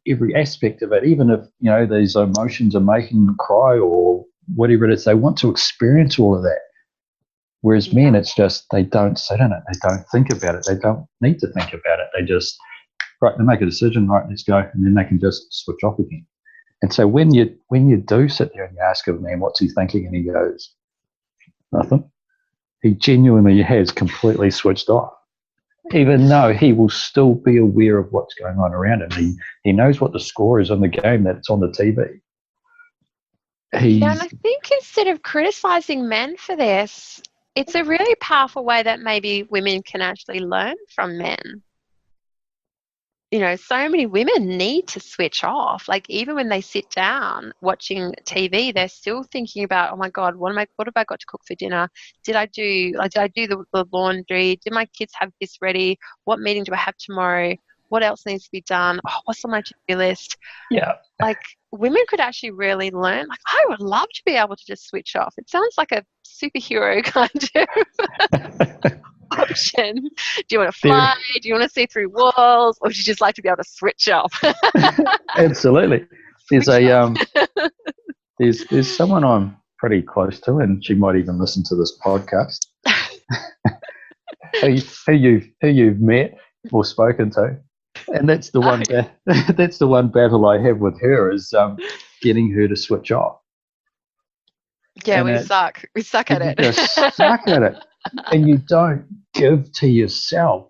every aspect of it, even if these emotions are making them cry or whatever it is. They want to experience all of that, whereas men, it's just they don't sit in it, they don't think about it, they don't need to think about it, they just they make a decision, right, let's go, and then they can just switch off again. And so when you do sit there and you ask a man what's he thinking, and he goes nothing, he genuinely has completely switched off, even though he will still be aware of what's going on around him. He knows what the score is on the game that's on the TV. And I think instead of criticising men for this, it's a really powerful way that maybe women can actually learn from men. so many women need to switch off. Like even when they sit down watching TV, they're still thinking about, oh my God, what have I got to cook for dinner? Did I do the laundry? Did my kids have this ready? What meeting do I have tomorrow? What else needs to be done? Oh, what's on my to-do list? Yeah. Like women could actually really learn. Like I would love to be able to just switch off. It sounds like a superhero kind of option. Do you want to fly? Do you want to see through walls? Or would you just like to be able to switch off? Absolutely. There's someone I'm pretty close to, and she might even listen to this podcast. who you've met or spoken to, and that's the one that's the one battle I have with her is getting her to switch off. Yeah, and we suck at you it. just suck at it, and you don't give to yourself.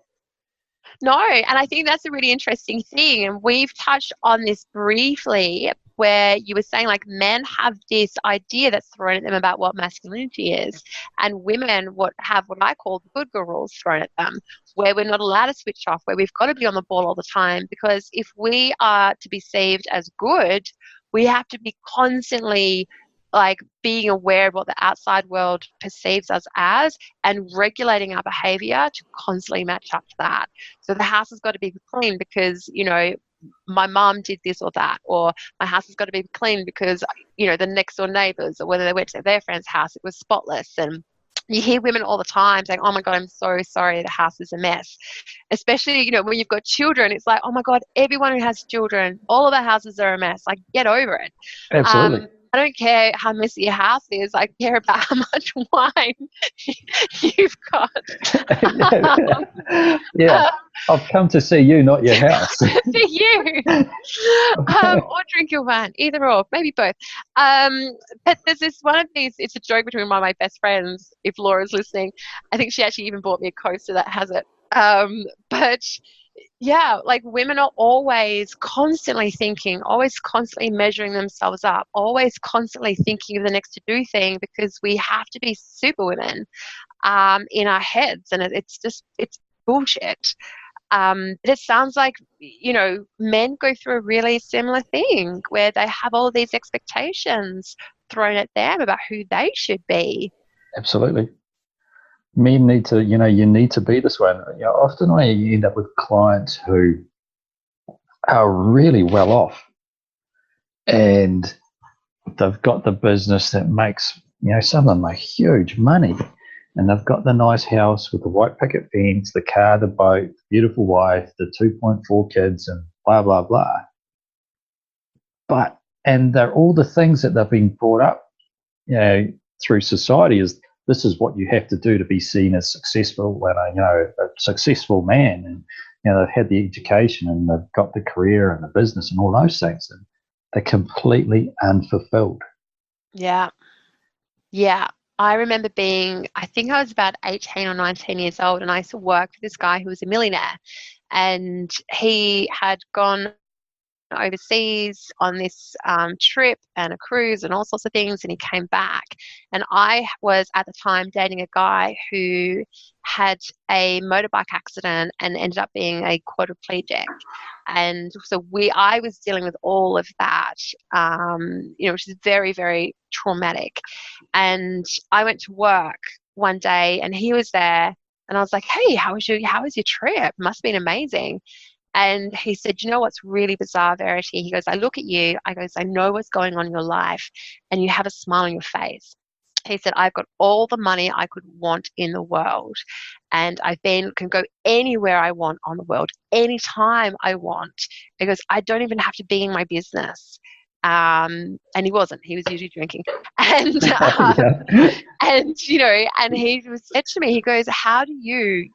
No, and I think that's a really interesting thing, and we've touched on this briefly where you were saying like men have this idea that's thrown at them about what masculinity is, and women have what I call the good girl rules thrown at them, where we're not allowed to switch off, where we've got to be on the ball all the time, because if we are to be perceived as good, we have to be constantly like being aware of what the outside world perceives us as and regulating our behavior to constantly match up to that. So the house has got to be clean because, my mom did this or that, or my house has got to be clean because, the next door neighbors, or whether they went to their friend's house, it was spotless. And you hear women all the time saying, oh my God, I'm so sorry, the house is a mess. Especially, when you've got children, it's like, oh my God, everyone who has children, all of their houses are a mess. Like, get over it. Absolutely. I don't care how messy your house is. I care about how much wine you've got. Yeah. I've come to see you, not your house. See you. Or drink your wine, either or, maybe both. But there's this one of these, it's a joke between one of my best friends, if Laura's listening. I think she actually even bought me a coaster that has it. But yeah, like women are always constantly thinking, always constantly measuring themselves up, always constantly thinking of the next to do thing, because we have to be super women in our heads, and it's bullshit. It sounds like, men go through a really similar thing where they have all of these expectations thrown at them about who they should be. Absolutely. Men need to, you need to be this way. Often I end up with clients who are really well off and they've got the business that makes, some of them make huge money, and they've got the nice house with the white picket fence, the car, the boat, the beautiful wife, the 2.4 kids, and blah, blah, blah. And they're all the things that they've been brought up, through society is, this is what you have to do to be seen as successful and a successful man. And they've had the education and they've got the career and the business and all those things, and they're completely unfulfilled. Yeah. I remember I think I was about 18 or 19 years old, and I used to work for this guy who was a millionaire, and he had gone overseas on this trip and a cruise and all sorts of things, and he came back, and I was at the time dating a guy who had a motorbike accident and ended up being a quadriplegic, and so I was dealing with all of that, which is very, very traumatic. And I went to work one day and he was there, and I was like, hey, how was your trip? Must have been amazing. And he said, you know what's really bizarre, Verity? He goes, I look at you, I know what's going on in your life, and you have a smile on your face. He said, I've got all the money I could want in the world, and I then can go anywhere I want on the world, anytime I want. He goes, I don't even have to be in my business. And he wasn't. He was usually drinking. And and he said to me, he goes, you're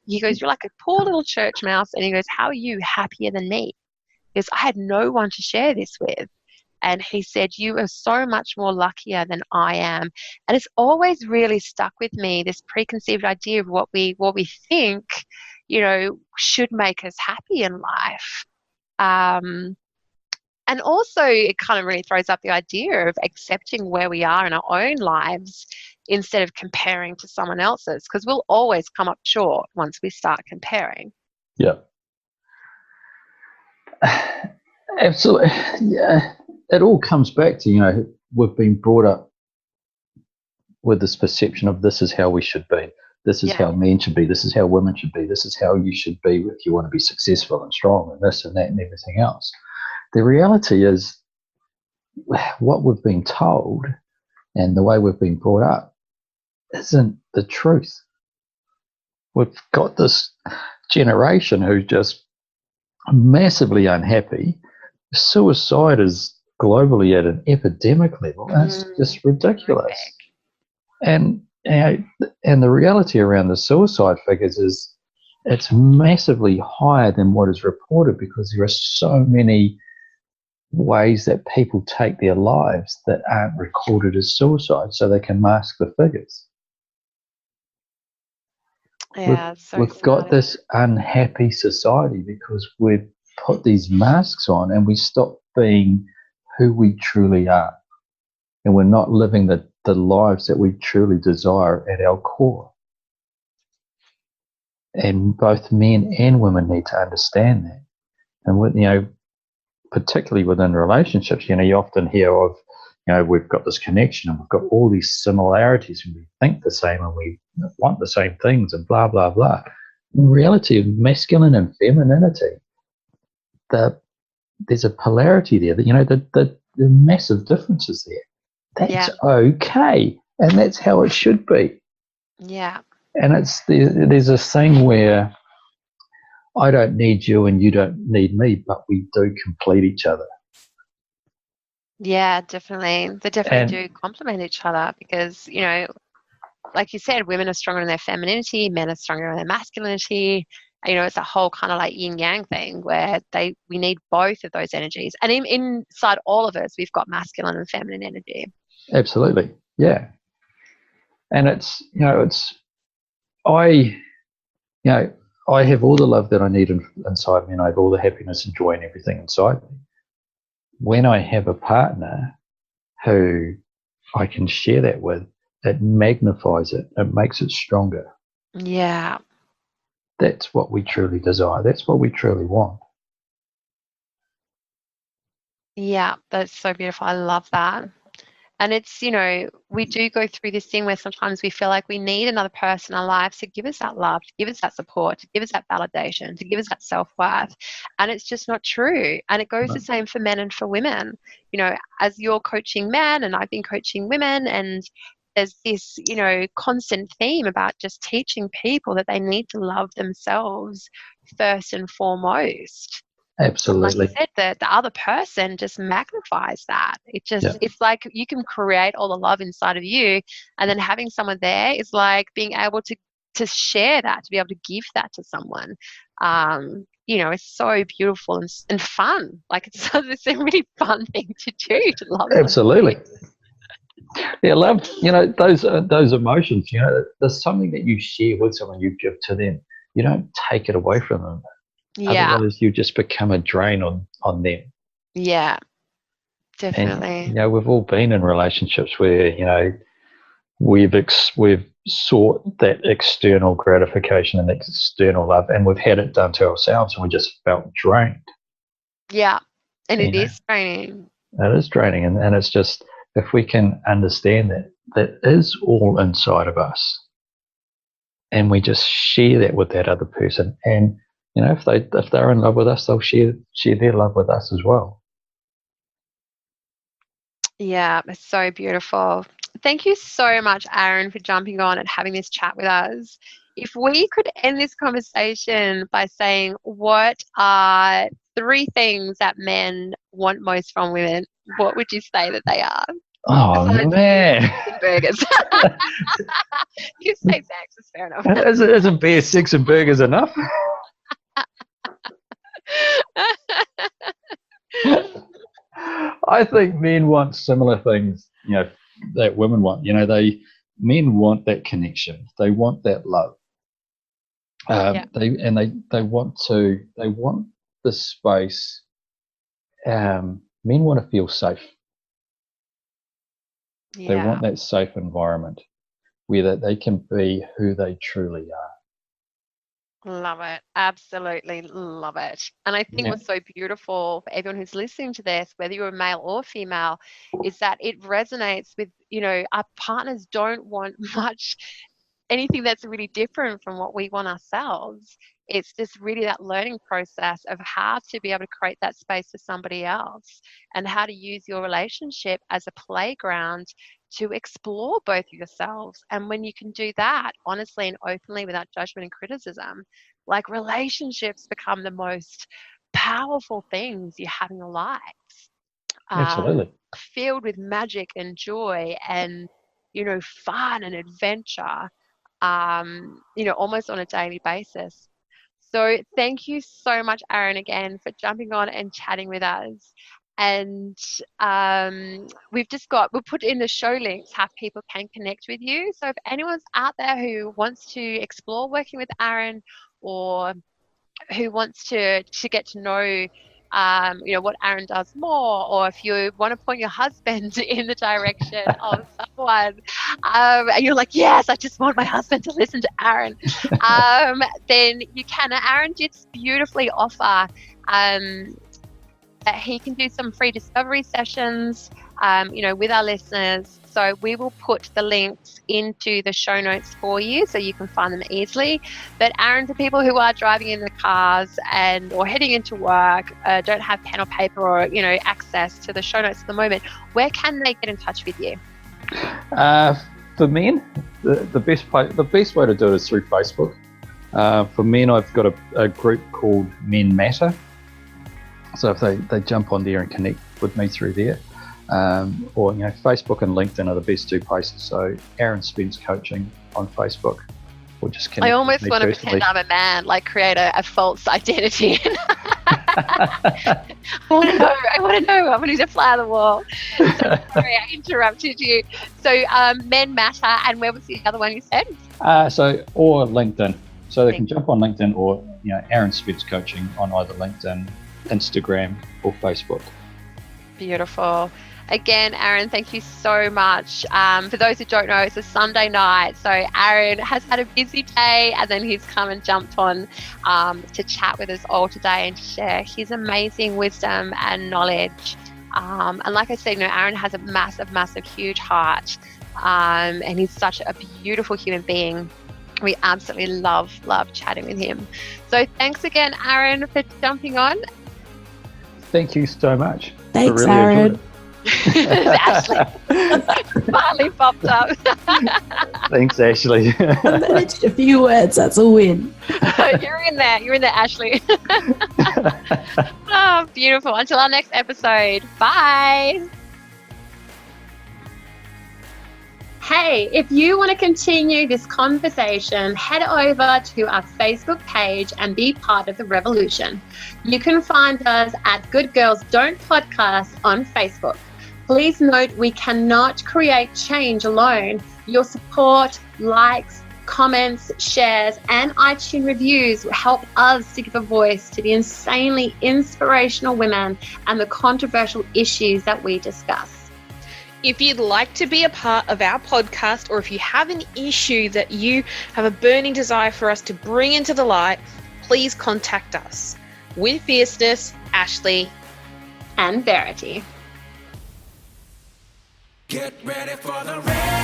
like a poor little church mouse. And he goes, how are you happier than me? Because I had no one to share this with. And he said, you are so much more luckier than I am. And it's always really stuck with me, this preconceived idea of what we think, should make us happy in life. And also it kind of really throws up the idea of accepting where we are in our own lives instead of comparing to someone else's, because we'll always come up short once we start comparing. Yeah. Absolutely. Yeah. It all comes back to, we've been brought up with this perception of this is how we should be. This is Yeah. how men should be. This is how women should be. This is how you should be if you want to be successful and strong and this and that and everything else. The reality is what we've been told and the way we've been brought up isn't the truth. We've got this generation who's just massively unhappy. Suicide is globally at an epidemic level, and it's just ridiculous. And and the reality around the suicide figures is it's massively higher than what is reported because there are so many ways that people take their lives that aren't recorded as suicide, so they can mask the figures. Yeah, it's so We've got sad. this unhappy society because we've put these masks on and we stop being who we truly are. And we're not living the lives that we truly desire at our core. And both men and women need to understand that. And with, particularly within relationships, you often hear of, we've got this connection and we've got all these similarities and we think the same and we want the same things and blah, blah, blah. In reality of masculine and femininity, there's a polarity there. The massive differences there. That's okay. And that's how it should be. Yeah. And there's this thing where I don't need you and you don't need me, but we do complete each other. Yeah, definitely. They definitely do complement each other because, like you said, women are stronger in their femininity, men are stronger in their masculinity. It's a whole kind of like yin yang thing where we need both of those energies. And inside all of us, we've got masculine and feminine energy. Absolutely. Yeah. And I have all the love that I need inside me and I have all the happiness and joy and everything inside me. When I have a partner who I can share that with, it magnifies it. It makes it stronger. Yeah. That's what we truly desire. That's what we truly want. Yeah, that's so beautiful. I love that. And it's, we do go through this thing where sometimes we feel like we need another person in our lives to give us that love, to give us that support, to give us that validation, to give us that self-worth. And it's just not true. And it goes the same for men and for women. As you're coaching men and I've been coaching women, and there's this, constant theme about just teaching people that they need to love themselves first and foremost. Absolutely. Like you said, the other person just magnifies that. It's like you can create all the love inside of you, and then having someone there is like being able to share that, to be able to give that to someone. It's so beautiful and fun. Like it's a really fun thing to do, to love someone. Absolutely. Yeah, love, those emotions, there's something that you share with someone, you give to them. You don't take it away from them. Yeah. Otherwise, you just become a drain on them. Yeah, definitely. And, we've all been in relationships where, we've sought that external gratification and external love, and we've had it done to ourselves, and we just felt drained. Yeah, and it is draining. It is draining, and it's just, if we can understand that is all inside of us, and we just share that with that other person, and if they're in love with us, they'll share their love with us as well. Yeah, it's so beautiful. Thank you so much, Aaron, for jumping on and having this chat with us. If we could end this conversation by saying, what are 3 things that men want most from women, what would you say that they are? Oh, man. Burgers. You say sex is fair enough. Isn't beer, sex, and burgers enough? I think men want similar things, that women want. Men want that connection. They want that love. They want the space. Men want to feel safe. They want that safe environment where they can be who they truly are. Love it. Absolutely love it. And I think Yeah. what's so beautiful for everyone who's listening to this, whether you're a male or female, is that it resonates with, our partners don't want much anything that's really different from what we want ourselves. It's just really that learning process of how to be able to create that space for somebody else and how to use your relationship as a playground to explore both of yourselves. And when you can do that honestly and openly without judgment and criticism, like relationships become the most powerful things you have in your lives. Absolutely. Filled with magic and joy and, fun and adventure, almost on a daily basis. So thank you so much, Aaron, again, for jumping on and chatting with us. And we'll put in the show links how people can connect with you. So if anyone's out there who wants to explore working with Aaron or who wants to get to know what Aaron does more, or if you want to point your husband in the direction of someone, and you're like, yes, I just want my husband to listen to Aaron, then you can. Aaron did beautifully offer that he can do some free discovery sessions, with our listeners. So we will put the links into the show notes for you so you can find them easily. But Aaron, for people who are driving in the cars or heading into work, don't have pen or paper or, access to the show notes at the moment, where can they get in touch with you? For men, the best way to do it is through Facebook. For men, I've got a group called Men Matter. So if they jump on there and connect with me through there, or Facebook and LinkedIn are the best two places. So Aaron Spence Coaching on Facebook, or just connect. I almost want to personally. pretend I'm a man, like create a false identity. I want to know. I'm going to fly on the wall. So, sorry, I interrupted you. So Men Matter, and where was the other one you said? Or LinkedIn. So they can jump on LinkedIn or Aaron Spence Coaching on either LinkedIn, Instagram, or Facebook. Beautiful. Again, Aaron, thank you so much. For those who don't know, it's a Sunday night. So Aaron has had a busy day and then he's come and jumped on to chat with us all today and to share his amazing wisdom and knowledge. And like I said, Aaron has a massive, massive, huge heart. And he's such a beautiful human being. We absolutely love chatting with him. So thanks again, Aaron, for jumping on. Thank you so much. Thanks, really Aaron. Ashley finally popped up. Thanks, Ashley. I managed a few words. That's a win. You're in there, Ashley. Oh, beautiful. Until our next episode. Bye. Hey, if you want to continue this conversation, head over to our Facebook page and be part of the revolution. You can find us at Good Girls Don't Podcast on Facebook. Please note we cannot create change alone. Your support, likes, comments, shares, and iTunes reviews will help us to give a voice to the insanely inspirational women and the controversial issues that we discuss. If you'd like to be a part of our podcast, or if you have an issue that you have a burning desire for us to bring into the light, please contact us. With fierceness, Ashley and Verity. Get ready for the rain.